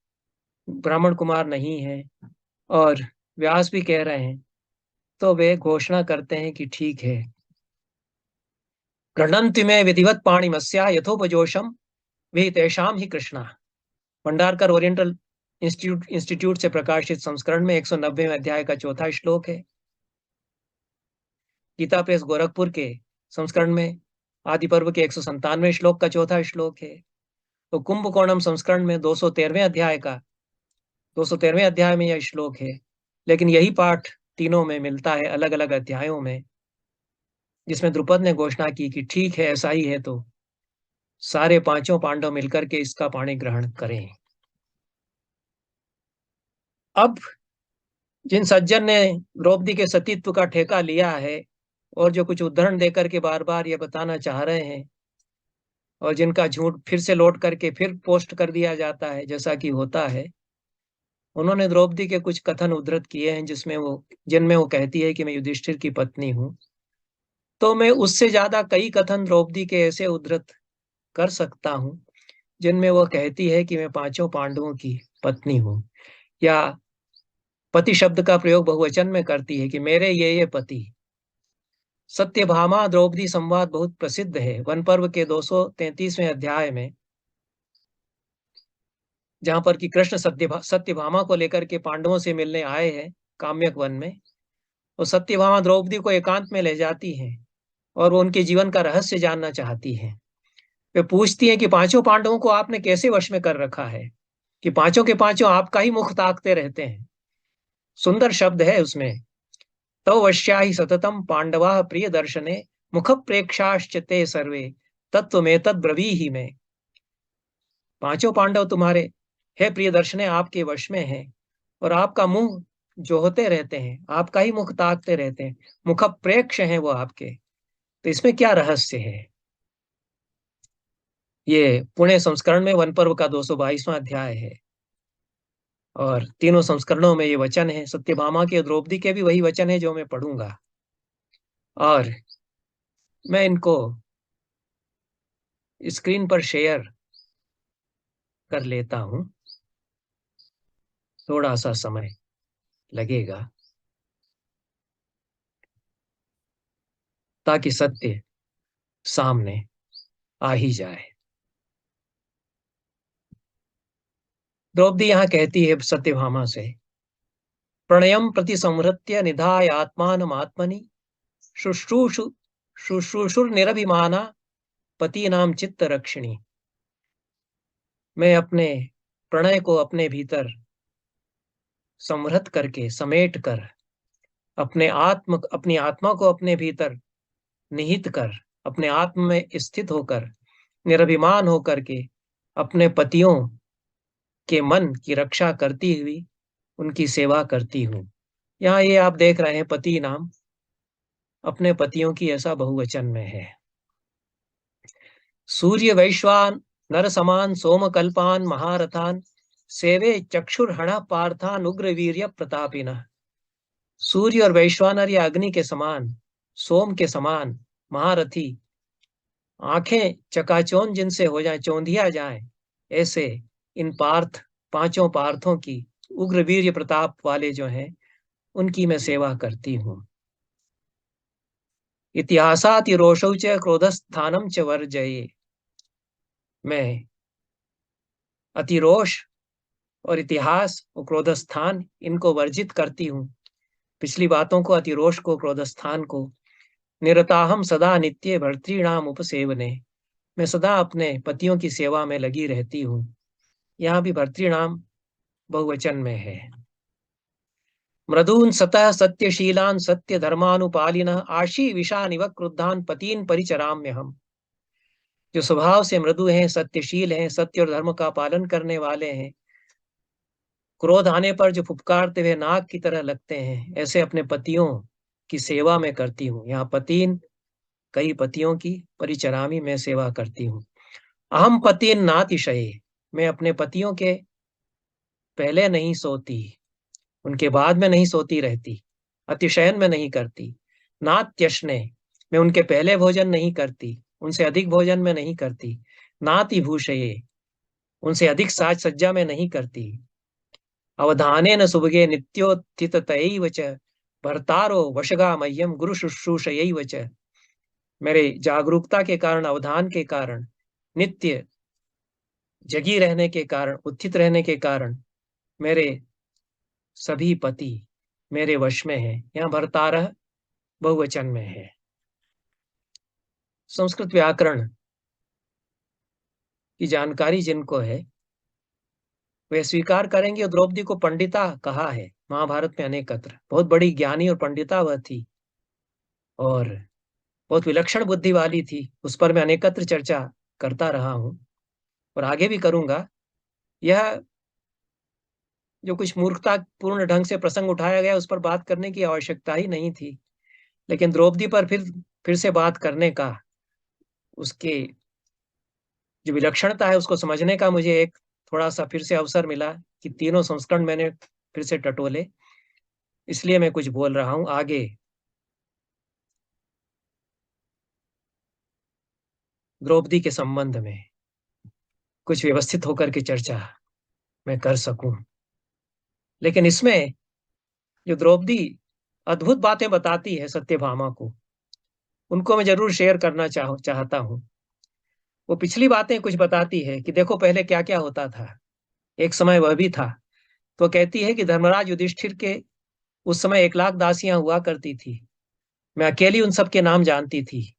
ब्राह्मण कुमार नहीं है, और व्यास भी कह रहे हैं। तो वे घोषणा करते हैं कि ठीक है, गृह्णन्ति में विधिवत पाणिमस्या यथोपजोषम विहितेषाम ही कृष्णा। भंडारकर ओरिएंटल इंस्टीट्यूट से प्रकाशित संस्करण में 190वें अध्याय का 4था श्लोक है। गीता प्रेस गोरखपुर के संस्करण में आदि पर्व के 197वें श्लोक का 4था श्लोक है। तो कुंभकोणम संस्करण में 213वें अध्याय में यह श्लोक है। लेकिन यही पाठ तीनों में मिलता है, अलग अलग अध्यायों में, जिसमें द्रुपद ने घोषणा की कि ठीक है, ऐसा ही है तो सारे पांचों पांडव मिलकर के इसका पाणी ग्रहण करें। अब जिन सज्जन ने द्रौपदी के सतीत्व का ठेका लिया है और जो कुछ उदाहरण देकर के बार बार ये बताना चाह रहे हैं, और जिनका झूठ फिर से लौट करके फिर पोस्ट कर दिया जाता है जैसा कि होता है, उन्होंने द्रौपदी के कुछ कथन उद्धृत किए हैं जिनमें वो कहती है कि मैं युधिष्ठिर की पत्नी हूं। तो मैं उससे ज्यादा कई कथन द्रौपदी के ऐसे उद्धृत कर सकता हूं जिनमें वो कहती है कि मैं पांचों पांडवों की पत्नी हूं, या पति शब्द का प्रयोग बहुवचन में करती है कि मेरे ये पति। सत्यभामा द्रौपदी संवाद बहुत प्रसिद्ध है वन पर्व के 233वें अध्याय में, जहां पर कि कृष्ण सत्यभामा को लेकर के पांडवों से मिलने आए हैं काम्यक वन में, वो सत्यभामा द्रौपदी को एकांत में ले जाती हैं और वो उनके जीवन का रहस्य जानना चाहती हैं। वे पूछती हैं कि पांचों पांडवों को आपने कैसे वश में कर रखा है, कि पांचों के पांचों आपका ही मुख ताकते रहते हैं। सुंदर शब्द है उसमें, तव वश्या ही सततम पांडवा प्रिय दर्शने मुख प्रेक्षाश्च ते सर्वे तत्व में तद ब्रवी ही में। पांचों पांडव तुम्हारे हे प्रिय दर्शने आपके वश में हैं और आपका मुंह जो होते रहते हैं, आपका ही मुख ताकते रहते हैं, मुख प्रेक्ष हैं वो आपके। तो इसमें क्या रहस्य है? ये पुणे संस्करण में वन पर्व का 222वां अध्याय है और तीनों संस्करणों में ये वचन है। सत्यभामा के, द्रौपदी के भी वही वचन है जो मैं पढ़ूंगा, और मैं इनको स्क्रीन पर शेयर कर लेता हूं। थोड़ा सा समय लगेगा ताकि सत्य सामने आ ही जाए। द्रौपदी यहाँ कहती है सत्यभामा से, प्रणयम प्रति संहृत्य निधाय आत्मानमात्मनि शुश्रूषु शुश्रूषुर्निरभिमाना पति नाम चित्त रक्षिणी। मैं अपने प्रणय को अपने भीतर संवृत करके, समेट कर, अपनी आत्मा को अपने भीतर निहित कर, अपने आत्म में स्थित होकर, निरभिमान होकर के अपने पतियों के मन की रक्षा करती हुई उनकी सेवा करती हूँ। यहाँ ये आप देख रहे हैं, पति नाम अपने पतियों की, ऐसा बहुवचन में है। सूर्य वैश्वान नर समान सोम कल्पान महारथान सेवे चक्षुर्हण पार्थान उग्र वीर्य प्रतापिना। सूर्य और वैश्वानर या अग्नि के समान, सोम के समान महारथी, आंखें चकाचौंध जिनसे हो जाए, चौंधिया जाए, ऐसे इन पार्थ, पांचों पार्थों की उग्र वीर्य प्रताप वाले जो हैं, उनकी मैं सेवा करती हूँ। इतिहासातिरोषौ च क्रोधस्थानम च वर्जये। मैं अतिरोष और इतिहास और क्रोधस्थान इनको वर्जित करती हूँ। पिछली बातों को, अतिरोष को, क्रोधस्थान को। निरताहम सदा नित्य भर्तृणाम उपसेवने। मैं सदा अपने पतियों की सेवा में लगी रहती हूँ। यहाँ भी भर्तृणाम बहुवचन में है। मृदून सतः सत्यशीलान सत्य धर्मानुपालिन आशी विषानिव क्रुद्धान पतीन परिचराम्य हम। जो स्वभाव से मृदु हैं, सत्यशील हैं, सत्य और धर्म का पालन करने वाले हैं, क्रोध आने पर जो फुफकारते हुए नाग की तरह लगते हैं, ऐसे अपने पतियों की सेवा में करती हूँ। यहाँ पतीन, कई पतियों की, परिचरामी में सेवा करती हूँ। अहम पतिन नातिशये। मैं अपने पतियों के पहले नहीं सोती, उनके बाद में नहीं सोती रहती, अतिशयन में नहीं करती। नात्यश्ने। मैं उनके पहले भोजन नहीं करती, उनसे अधिक भोजन में नहीं करती। नाति भूषये। उनसे अधिक साज सज्जा में नहीं करती। अवधानेन सुभगे नित्योत्थिततयैव च भर्तारो वशगा मह्यम गुरु शुश्रूषयैव च। मेरे जागरूकता के कारण, अवधान के कारण, नित्य जगी रहने के कारण, उत्थित रहने के कारण मेरे सभी पति मेरे वश में हैं। यहाँ भर्तारः बहुवचन में है। संस्कृत व्याकरण की जानकारी जिनको है वे स्वीकार करेंगे। और द्रौपदी को पंडिता कहा है महाभारत में अनेकत्र। बहुत बड़ी ज्ञानी और पंडिता वह थी और बहुत विलक्षण बुद्धि वाली थी। उस पर मैं अनेकत्र चर्चा करता रहा हूं और आगे भी करूंगा। यह जो कुछ मूर्खतापूर्ण ढंग से प्रसंग उठाया गया, उस पर बात करने की आवश्यकता ही नहीं थी, लेकिन द्रौपदी पर फिर से बात करने का, उसके जो विलक्षणता है उसको समझने का मुझे एक थोड़ा सा फिर से अवसर मिला कि तीनों संस्करण मैंने फिर से टटोले, इसलिए मैं कुछ बोल रहा हूं। आगे द्रौपदी के संबंध में कुछ व्यवस्थित होकर के चर्चा मैं कर सकूं, लेकिन इसमें जो द्रौपदी अद्भुत बातें बताती है सत्यभामा को, उनको मैं जरूर शेयर करना चाहता हूं। वो पिछली बातें कुछ बताती है कि देखो पहले क्या क्या होता था, एक समय वह भी था। तो कहती है कि धर्मराज युधिष्ठिर के उस समय 1 लाख दासियां हुआ करती थी। मैं अकेली उन सब के नाम जानती थी।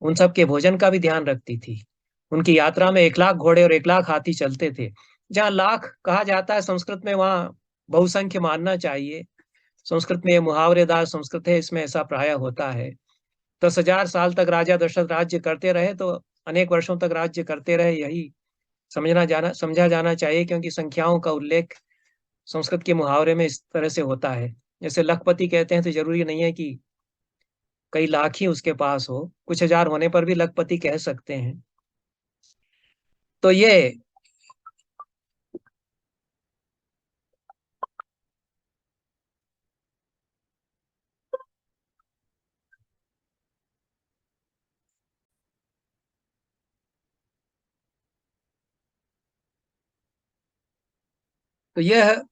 उन सब के भोजन का भी ध्यान रखती थी। उनकी यात्रा में 1 लाख घोड़े और 1 लाख हाथी चलते थे। जहाँ लाख कहा जाता है संस्कृत में, वहाँ बहुसंख्य मानना चाहिए। संस्कृत में ये मुहावरेदार संस्कृत है, इसमें ऐसा प्राय होता है। 10,000 साल तक राजा दशरथ राज्य करते रहे, तो अनेक वर्षों तक राज्य करते रहे, यही समझा जाना चाहिए, क्योंकि संख्याओं का उल्लेख संस्कृत के मुहावरे में इस तरह से होता है। जैसे लखपति कहते हैं तो जरूरी नहीं है कि कई लाख ही उसके पास हो, कुछ हजार होने पर भी लखपति कह सकते हैं। तो यह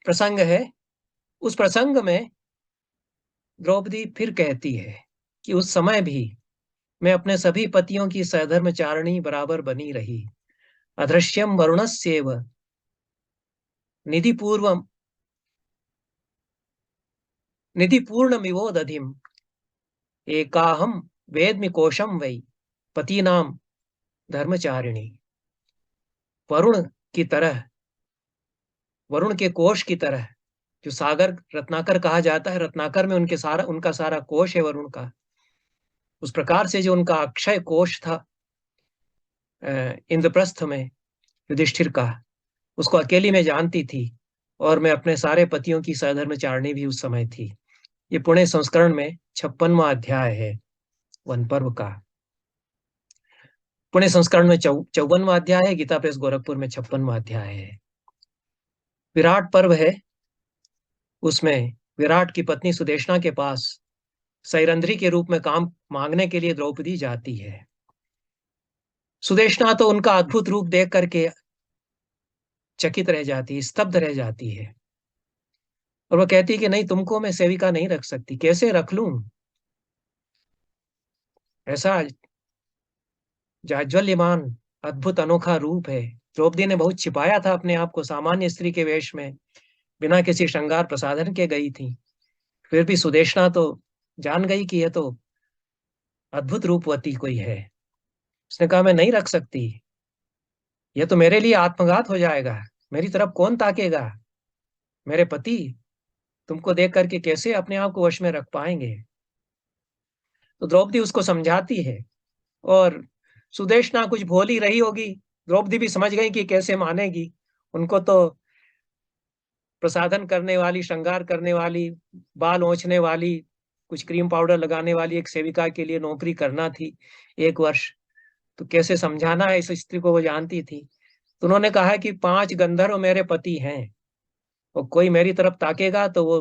प्रसंग है। उस प्रसंग में द्रौपदी फिर कहती है कि उस समय भी मैं अपने सभी पतियों की सधर्मचारिणी बराबर बनी रही। अदृश्यम वरुणस्येव निधि पूर्व निधि पूर्णमिवो दधिम एकाहम वेद्मि कोशम वै पतीनाम धर्मचारिणी। वरुण की तरह, वरुण के कोश की तरह, जो सागर रत्नाकर कहा जाता है, रत्नाकर में उनका सारा कोश है वरुण का। उस प्रकार से जो उनका अक्षय कोश था इंद्रप्रस्थ में युधिष्ठिर का, उसको अकेली में जानती थी। और मैं अपने सारे पतियों की सधर्मचारिणी भी उस समय थी। ये पुणे संस्करण में 56वां अध्याय है वन पर्व का। पुणे संस्करण में 54वां अध्याय है, गीता प्रेस गोरखपुर में 56वां अध्याय है। विराट पर्व है। उसमें विराट की पत्नी सुदेशना के पास सैरंध्री के रूप में काम मांगने के लिए द्रौपदी जाती है। सुदेशना तो उनका अद्भुत रूप देख करके चकित रह जाती है, स्तब्ध रह जाती है। और वो कहती है कि नहीं, तुमको मैं सेविका नहीं रख सकती। कैसे रख लूं? ऐसा जाज्वल्यमान अद्भुत अनोखा रूप है। द्रौपदी ने बहुत छिपाया था अपने आप को, सामान्य स्त्री के वेश में बिना किसी श्रृंगार प्रसाधन के गई थी। फिर भी सुदेशना तो जान गई कि यह तो अद्भुत रूपवती कोई है। उसने कहा मैं नहीं रख सकती, यह तो मेरे लिए आत्मघात हो जाएगा। मेरी तरफ कौन ताकेगा? मेरे पति तुमको देख करके कैसे अपने आप को वश में रख पाएंगे? तो द्रौपदी उसको समझाती है। और सुदेशना कुछ भोली रही होगी, द्रौपदी भी समझ गई कि कैसे मानेगी। उनको तो प्रसाधन करने वाली, श्रृंगार करने वाली, बाल ओंछने वाली, कुछ क्रीम पाउडर लगाने वाली एक सेविका के लिए नौकरी करना थी 1 वर्ष। तो कैसे समझाना है इस स्त्री को, वो जानती थी। तो उन्होंने कहा कि 5 गंधर्व मेरे पति हैं, और कोई मेरी तरफ ताकेगा तो वो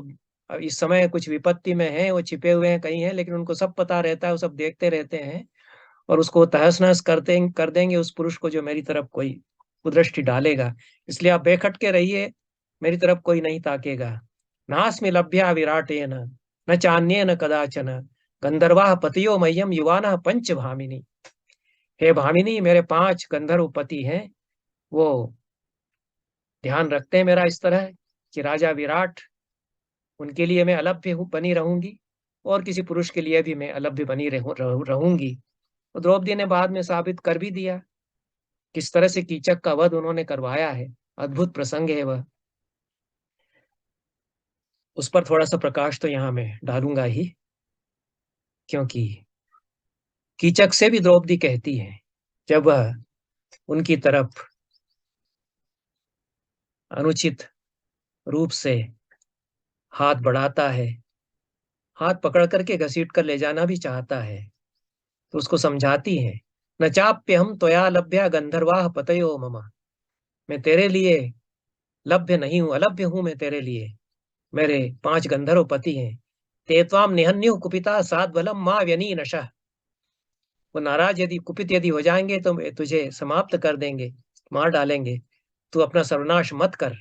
अब इस समय कुछ विपत्ति में है, वो छिपे हुए हैं कहीं हैं, लेकिन उनको सब पता रहता है, वो सब देखते रहते हैं। और उसको तहस नहस कर देंगे उस पुरुष को जो मेरी तरफ कोई कुदृष्टि डालेगा। इसलिए आप बेखटके रहिए, मेरी तरफ कोई नहीं ताकेगा। नास्मि लभ्या विराटेन न चान्येन कदाचन गंधर्वाः पतियो मह्यम युवानः पंच भामिनी। हे भामिनी, मेरे 5 गंधर्व पति हैं। वो ध्यान रखते हैं मेरा इस तरह कि राजा विराट, उनके लिए मैं बनी रहूंगी, और किसी पुरुष के लिए भी मैं अलभ्य बनी रहूंगी। तो द्रौपदी ने बाद में साबित कर भी दिया किस तरह से कीचक का वध उन्होंने करवाया है। अद्भुत प्रसंग है वह। उस पर थोड़ा सा प्रकाश तो यहाँ मैं डालूंगा ही, क्योंकि कीचक से भी द्रौपदी कहती है, जब वह उनकी तरफ अनुचित रूप से हाथ बढ़ाता है, हाथ पकड़ करके घसीट कर ले जाना भी चाहता है, तो उसको समझाती है, न चाप्य हम त्वया लभ्या गंधर्वाः पतयो मम। मैं तेरे लिए लभ्य नहीं हूं, अलभ्य हूं मैं तेरे लिए। मेरे 5 गंधर्व पति हैं। ते त्वाम निहन्युः कुपिता साद्बलं मा व्यनीनशः। वो नाराज यदि, कुपित यदि हो जाएंगे तो तुझे समाप्त कर देंगे, मार डालेंगे। तू अपना सर्वनाश मत कर।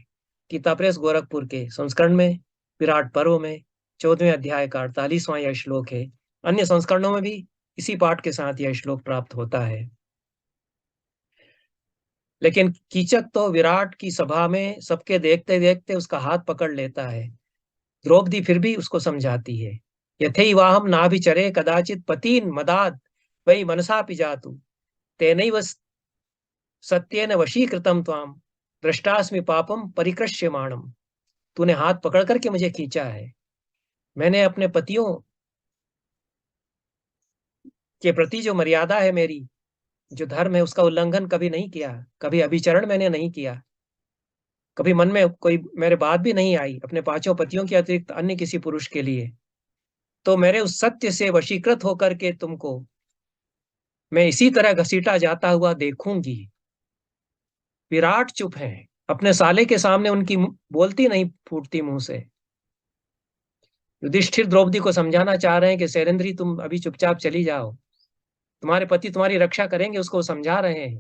गीता प्रेस गोरखपुर के संस्करण में विराट पर्व में 14वें अध्याय का 48वां यह श्लोक है। अन्य संस्करणों में भी इसी पाठ के साथ यह श्लोक प्राप्त होता है। लेकिन कीचक तो विराट की सभा में सबके देखते देखते उसका हाथ पकड़ लेता है। द्रौपदी फिर भी उसको समझाती है, यथैवाहम नाभिचरे कदाचित पतीन मदाद वही मनसा पिजातु तेनैव सत्येन वशीकृतं त्वाम दृष्टास्मि पापम परिकृष्यमाणम। तूने हाथ पकड़ करके मुझे खींचा है, मैंने अपने पतियों के प्रति जो मर्यादा है मेरी, जो धर्म है उसका उल्लंघन कभी नहीं किया, कभी अभिचरण मैंने नहीं किया, कभी मन में कोई मेरे बात भी नहीं आई अपने पांचों पतियों के अतिरिक्त अन्य किसी पुरुष के लिए। तो मेरे उस सत्य से वशीकृत होकर के तुमको मैं इसी तरह घसीटा जाता हुआ देखूंगी। विराट चुप है, अपने साले के सामने उनकी बोलती नहीं फूटती मुंह से। युधिष्ठिर द्रौपदी को समझाना चाह रहे हैं कि शैलेंद्री तुम अभी चुपचाप चली जाओ, तुम्हारे पति तुम्हारी रक्षा करेंगे, उसको समझा रहे हैं।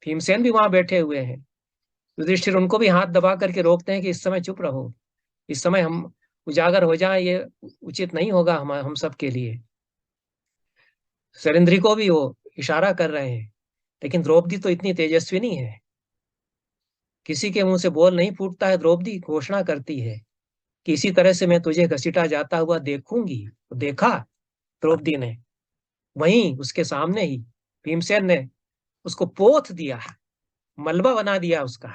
भीमसेन भी वहां बैठे हुए हैं। युधिष्ठिर उनको भी हाथ दबा करके रोकते हैं कि इस समय चुप रहो, इस समय हम उजागर हो जाए ये उचित नहीं होगा हम सब के लिए। शैलेंद्री को भी वो इशारा कर रहे हैं, लेकिन द्रौपदी तो इतनी तेजस्विनी है, किसी के मुंह से बोल नहीं फूटता है। द्रौपदी घोषणा करती है कि इसी तरह से मैं तुझे घसीटा जाता हुआ देखूंगी। तो देखा द्रौपदी ने, वहीं उसके सामने ही भीमसेन ने उसको पोथ दिया, मलबा बना दिया उसका।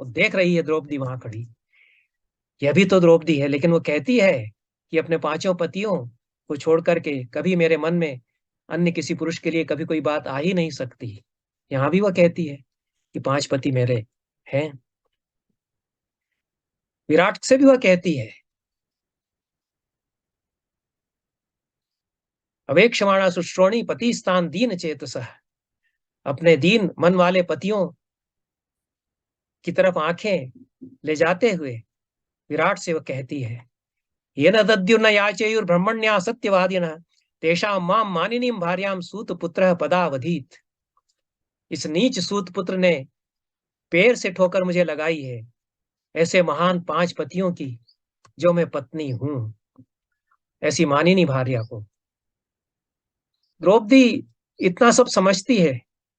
वो देख रही है द्रौपदी वहां खड़ी, यह भी तो द्रौपदी है, लेकिन वो कहती है कि अपने पांचों पतियों को छोड़ करके कभी मेरे मन में अन्य किसी पुरुष के लिए कभी कोई बात आ ही नहीं सकती। यहां भी वह कहती है कि पांच पति मेरे हैं। विराट से भी वह कहती है, अवेक्षमाणा सुश्रोणी पति स्थान दीन चेतसः। अपने दीन मन वाले पतियों की तरफ आंखें ले जाते हुए विराट से वह कहती है, ये न दद्युर्न याचेयुर ब्रह्मण्या सत्यवादिनः तेषां माम मानिनीम भार्याम सूत पुत्र पदावधीत। इस नीच सूत पुत्र ने पैर से ठोकर मुझे लगाई है ऐसे महान पांच पतियों की जो मैं पत्नी हूं, ऐसी मानिनी भार्या को। द्रौपदी इतना सब समझती है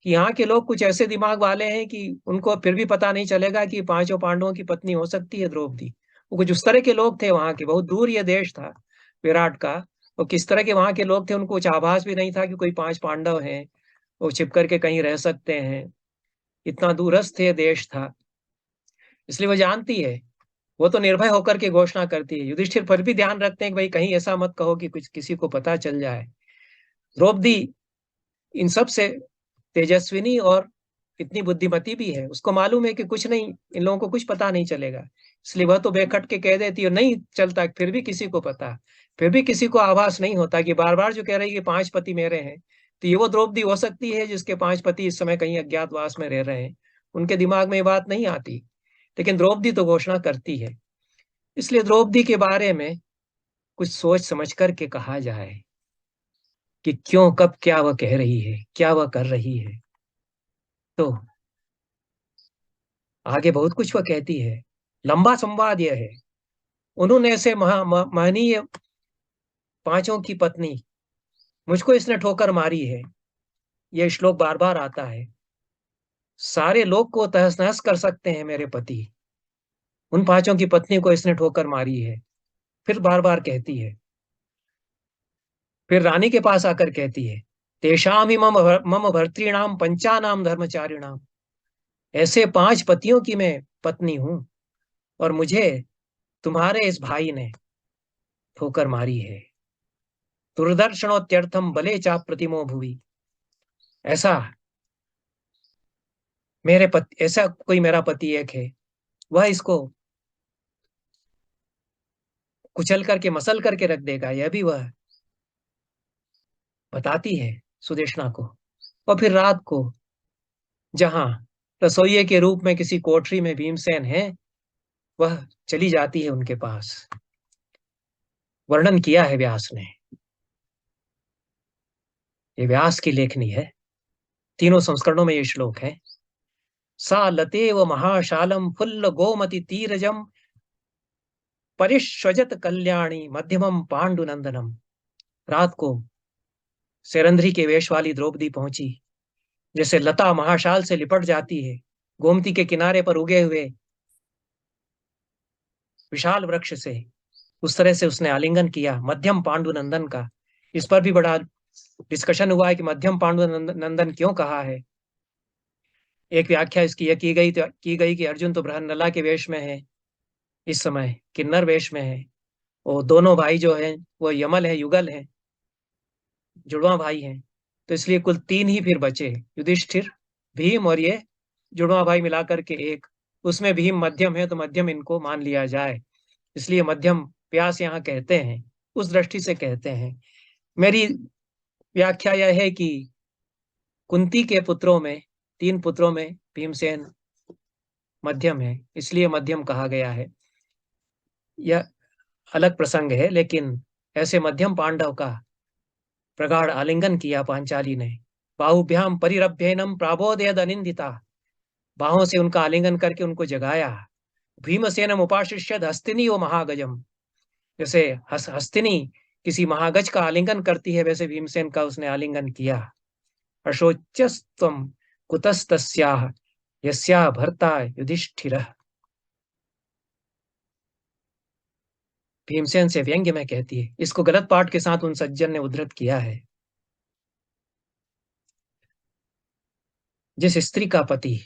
कि यहाँ के लोग कुछ ऐसे दिमाग वाले हैं कि उनको फिर भी पता नहीं चलेगा कि पांचों पांडवों की पत्नी हो सकती है द्रौपदी। वो कुछ उस तरह के लोग थे वहां के, बहुत दूर ये देश था विराट का। और किस तरह के वहां के लोग थे उनको कुछ आभास भी नहीं था कि कोई पांच पांडव हैं, वो छिप करके कहीं रह सकते हैं। इतना दूरस्थ ये देश था, इसलिए वो जानती है। वो तो निर्भय होकर के घोषणा करती है। युधिष्ठिर पर भी ध्यान रखते हैं कि भाई कहीं ऐसा मत कहो कि कुछ किसी को पता चल जाए। द्रौपदी इन सब से तेजस्विनी और इतनी बुद्धिमती भी है, उसको मालूम है कि कुछ नहीं, इन लोगों को कुछ पता नहीं चलेगा, इसलिए वह तो बेखट के कह देती है। नहीं चलता फिर भी किसी को पता, फिर भी किसी को आभास नहीं होता कि बार बार जो कह रही है कि पांच पति मेरे हैं, तो ये वो द्रौपदी हो सकती है जिसके पांच पति इस समय कहीं अज्ञातवास में रह रहे हैं। उनके दिमाग में ये बात नहीं आती, लेकिन द्रौपदी तो घोषणा करती है। इसलिए द्रौपदी के बारे में कुछ सोच समझ करके कहा जाए कि क्यों कब क्या वह कह रही है, क्या वह कर रही है। तो आगे बहुत कुछ वह कहती है, लंबा संवाद यह है। उन्होंने ऐसे महनीय पांचों की पत्नी, मुझको इसने ठोकर मारी है, यह श्लोक बार बार आता है। सारे लोग को तहस नहस कर सकते हैं मेरे पति, उन पांचों की पत्नी को इसने ठोकर मारी है। फिर बार बार कहती है, फिर रानी के पास आकर कहती है, तेषाम ही मम भर्तृणाम पंचानाम धर्मचारिणाम। ऐसे पांच पतियों की मैं पत्नी हूं और मुझे तुम्हारे इस भाई ने ठोकर मारी है। दुर्दर्शनोत्यर्थम बले चाप प्रतिमो भुवि। ऐसा मेरे पति, ऐसा कोई मेरा पति एक है, वह इसको कुचल करके मसल करके रख देगा, यह भी वह बताती है सुदेशना को। और फिर रात को जहां रसोइये के रूप में किसी कोठरी में भीमसेन है, वह चली जाती है उनके पास। वर्णन किया है व्यास ने, ये व्यास की लेखनी है, तीनों संस्करणों में ये श्लोक है। सा लतेव महाशालम फुल्ल गोमति तीरजम परिष्वजत कल्याणी मध्यमम पांडुनंदनम। रात को सेरंध्री के वेश वाली द्रौपदी पहुंची, जैसे लता महाशाल से लिपट जाती है गोमती के किनारे पर उगे हुए विशाल वृक्ष से, उस तरह से उसने आलिंगन किया मध्यम पांडुनंदन का। इस पर भी बड़ा डिस्कशन हुआ है कि मध्यम पांडुनंदन क्यों कहा है। एक व्याख्या इसकी यह की गई कि अर्जुन तो बृहन्नला के वेश में है, इस समय किन्नर वेश में है, और दोनों भाई जो हैं वो यमल है, युगल है, जुड़वा भाई हैं। तो इसलिए कुल तीन ही फिर बचे, युधिष्ठिर, भीम और ये जुड़वा भाई मिलाकर के एक। उसमें भीम मध्यम है तो मध्यम इनको मान लिया जाए, इसलिए मध्यम व्यास यहाँ कहते हैं, उस दृष्टि से कहते हैं। मेरी व्याख्या यह है कि कुंती के पुत्रों में, तीन पुत्रों में भीमसेन मध्यम है, इसलिए मध्यम कहा गया है। यह अलग प्रसंग है, लेकिन ऐसे मध्यम पांडव का प्रगाढ़ आलिंगन किया पांचाली ने। बाहुभ्याम परिरभ्येनम प्राबोधयद अनिंदिता, बाहों से उनका आलिंगन करके उनको जगाया। भीमसेनम उपाशिष्यद हस्तिनी व महागजम, जैसे हस्तिनी किसी महागज का आलिंगन करती है, वैसे भीमसेन का उसने आलिंगन किया। अशोच्यस्त्वम कुतस्तस्याः यस्याः भर्ता युधिष्ठिरः, भीमसेन से व्यंग्य में कहती है। इसको गलत पाठ के साथ उन सज्जन ने उद्धृत किया है। जिस स्त्री का पति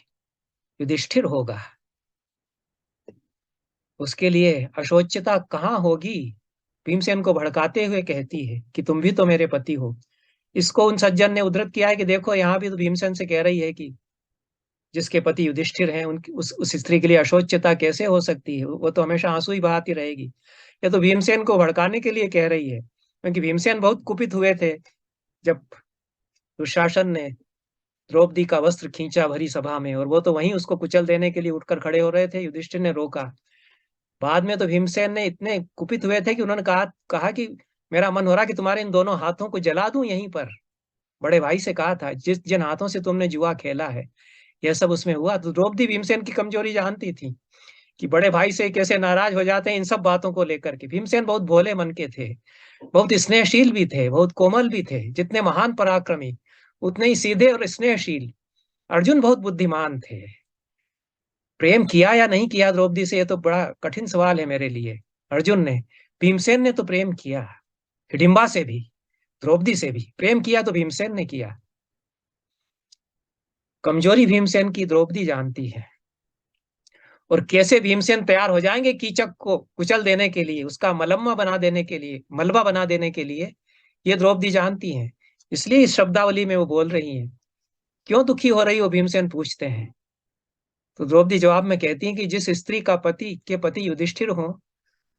युधिष्ठिर होगा उसके लिए अशोच्यता कहाँ होगी। भीमसेन को भड़काते हुए कहती है कि तुम भी तो मेरे पति हो। इसको उन सज्जन ने उद्धृत किया है कि देखो यहाँ भी तो भीमसेन से कह रही है कि जिसके पति युधिष्ठिर हैं उनकी उस स्त्री के लिए अशोच्यता कैसे हो सकती है, वो तो हमेशा आंसू ही बहाती रहेगी। ये तो भीमसेन को भड़काने के लिए कह रही है, क्योंकि भीमसेन बहुत कुपित हुए थे जब दुशासन ने द्रौपदी का वस्त्र खींचा भरी सभा में, और वो तो वहीं उसको कुचल देने के लिए उठकर खड़े हो रहे थे। युधिष्ठिर ने रोका। बाद में तो भीमसेन ने इतने कुपित हुए थे कि उन्होंने कहा कहा कि मेरा मन हो रहा कि तुम्हारे इन दोनों हाथों को जला दूं यहीं पर। बड़े भाई से कहा था, जिन हाथों से तुमने जुआ खेला है यह सब उसमें हुआ। तो द्रौपदी भीमसेन की कमजोरी जानती थी कि बड़े भाई से कैसे नाराज हो जाते हैं इन सब बातों को लेकर के। भीमसेन बहुत भोले मन के थे, बहुत स्नेहशील भी थे, बहुत कोमल भी थे। जितने महान पराक्रमी उतने ही सीधे और स्नेहशील। अर्जुन बहुत बुद्धिमान थे। प्रेम किया या नहीं किया द्रौपदी से, ये तो बड़ा कठिन सवाल है मेरे लिए। अर्जुन ने, भीमसेन ने तो प्रेम किया, हिडिंबा से भी, द्रौपदी से भी प्रेम किया तो भीमसेन ने किया। कमजोरी भीमसेन की द्रौपदी जानती है, और कैसे भीमसेन तैयार हो जाएंगे कीचक को कुचल देने के लिए, उसका मलम्मा बना देने के लिए, मलबा बना देने के लिए, ये द्रौपदी जानती है। इसलिए इस शब्दावली में वो बोल रही है। क्यों दुखी हो रही हो, भीमसेन पूछते हैं। तो द्रौपदी जवाब में कहती है कि जिस स्त्री का पति युधिष्ठिर हो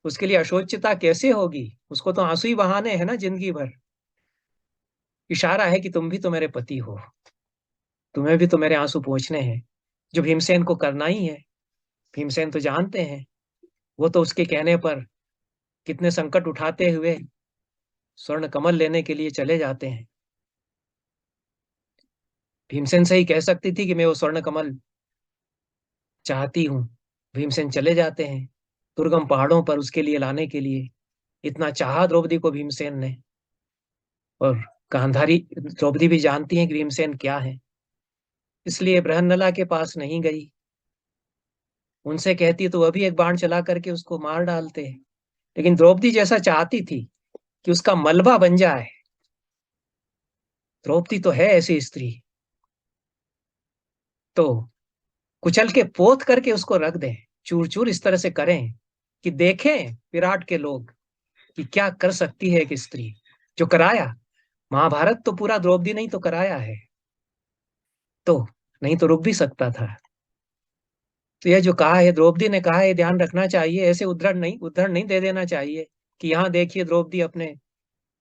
उसके लिए अशोच्यता कैसे होगी। उसको तो आंसू ही बहाने हैं ना जिंदगी भर। इशारा है कि तुम भी तो मेरे पति हो, तुम्हें भी तो मेरे आंसू पोंछने हैं, जो भीमसेन को करना ही है। भीमसेन तो जानते हैं, वो तो उसके कहने पर कितने संकट उठाते हुए स्वर्ण कमल लेने के लिए चले जाते हैं। भीमसेन से ही कह सकती थी कि मैं वो स्वर्ण कमल चाहती हूँ। भीमसेन चले जाते हैं दुर्गम पहाड़ों पर उसके लिए लाने के लिए। इतना चाहा द्रौपदी को भीमसेन ने, और गांधारी द्रौपदी भी जानती है कि भीमसेन क्या है, इसलिए बृहन्नला के पास नहीं गई। उनसे कहती तो वह भी एक बाण चला करके उसको मार डालते। लेकिन द्रौपदी जैसा चाहती थी कि उसका मलबा बन जाए। द्रौपदी तो है ऐसी स्त्री, तो कुचल के पोत करके उसको रख दें, चूर चूर इस तरह से करें कि देखें विराट के लोग कि क्या कर सकती है एक स्त्री। जो कराया महाभारत तो पूरा द्रौपदी नहीं तो कराया है, तो नहीं तो रुक भी सकता था। तो यह जो कहा है द्रौपदी ने कहा है, ध्यान रखना चाहिए। ऐसे उद्धरण नहीं दे देना चाहिए कि यहाँ देखिए द्रौपदी अपने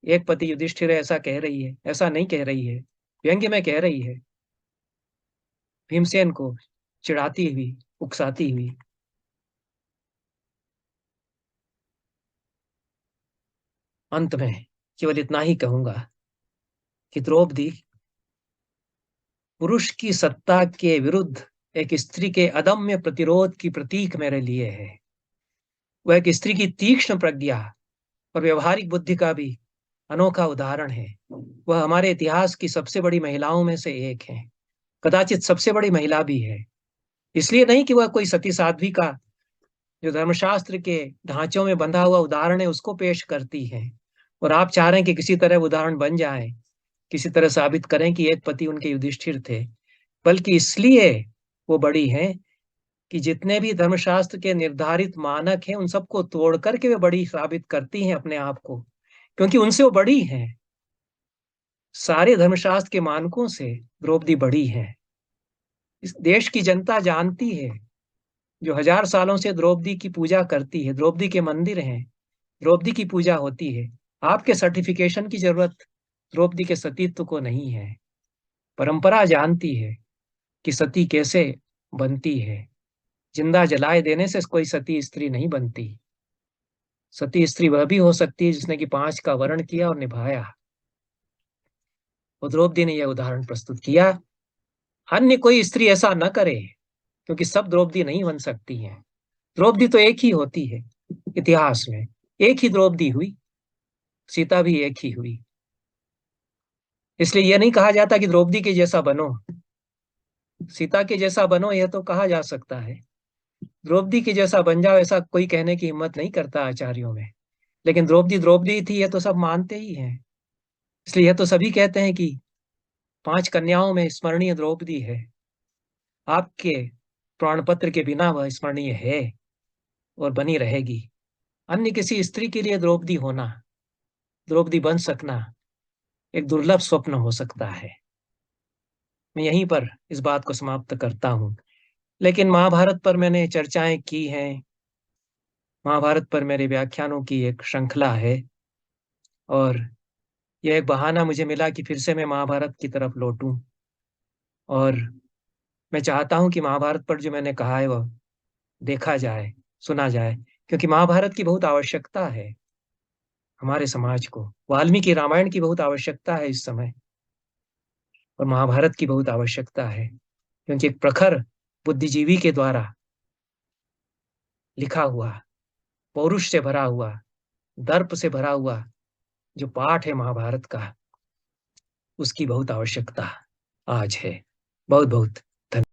एक पति युधिष्ठिर है ऐसा कह रही है। ऐसा नहीं कह रही है, व्यंग्य में कह रही है, भीमसेन को चिढ़ाती हुई, उकसाती हुई। अंत में केवल इतना ही कहूंगा कि द्रौपदी पुरुष की सत्ता के विरुद्ध एक स्त्री के अदम्य प्रतिरोध की प्रतीक मेरे लिए है। वह एक स्त्री की तीक्ष्ण प्रज्ञा और व्यवहारिक बुद्धि का भी अनोखा उदाहरण है। वह हमारे इतिहास की सबसे बड़ी महिलाओं में से एक है, कदाचित सबसे बड़ी महिला भी है। इसलिए नहीं कि वह कोई सती साध्वी का जो धर्मशास्त्र के ढांचों में बंधा हुआ उदाहरण है उसको पेश करती है। और आप चाह रहे हैं कि किसी तरह उदाहरण बन जाए, किसी तरह साबित करें कि एक पति उनके युधिष्ठिर थे, बल्कि इसलिए वो बड़ी हैं कि जितने भी धर्मशास्त्र के निर्धारित मानक हैं उन सबको तोड़ करके वे बड़ी साबित करती हैं अपने आप को, क्योंकि उनसे वो बड़ी हैं। सारे धर्मशास्त्र के मानकों से द्रौपदी बड़ी है। इस देश की जनता जानती है, जो 1000 सालों से द्रौपदी की पूजा करती है, द्रौपदी के मंदिर हैं, द्रौपदी की पूजा होती है। आपके सर्टिफिकेशन की जरूरत द्रौपदी के सतीत्व को नहीं है। परंपरा जानती है कि सती कैसे बनती है। जिंदा जलाए देने से कोई सती स्त्री नहीं बनती। सती स्त्री वह भी हो सकती है जिसने कि 5 का वर्ण किया और निभाया। और द्रौपदी ने यह उदाहरण प्रस्तुत किया। अन्य कोई स्त्री ऐसा न करे, क्योंकि सब द्रौपदी नहीं बन सकती हैं। द्रौपदी तो एक ही होती है इतिहास में, एक ही द्रौपदी हुई, सीता भी एक ही हुई। इसलिए यह नहीं कहा जाता कि द्रौपदी के जैसा बनो, सीता के जैसा बनो, यह तो कहा जा सकता है। द्रौपदी के जैसा बन जाओ ऐसा कोई कहने की हिम्मत नहीं करता आचार्यों में। लेकिन द्रौपदी द्रौपदी थी, यह तो सब मानते ही हैं। इसलिए यह तो सभी कहते हैं कि 5 कन्याओं में स्मरणीय द्रौपदी है। आपके प्राण पत्र के बिना वह स्मरणीय है और बनी रहेगी। अन्य किसी स्त्री के लिए द्रौपदी होना, द्रौपदी बन सकना एक दुर्लभ स्वप्न हो सकता है। मैं यहीं पर इस बात को समाप्त करता हूं। लेकिन महाभारत पर मैंने चर्चाएं की हैं। महाभारत पर मेरे व्याख्यानों की एक श्रृंखला है और यह एक बहाना मुझे मिला कि फिर से मैं महाभारत की तरफ लौटूं। और मैं चाहता हूं कि महाभारत पर जो मैंने कहा है वह देखा जाए, सुना जाए, क्योंकि महाभारत की बहुत आवश्यकता है हमारे समाज को। वाल्मीकि रामायण की बहुत आवश्यकता है इस समय, और महाभारत की बहुत आवश्यकता है, क्योंकि एक प्रखर बुद्धिजीवी के द्वारा लिखा हुआ, पौरुष से भरा हुआ, दर्प से भरा हुआ जो पाठ है महाभारत का, उसकी बहुत आवश्यकता आज है। बहुत बहुत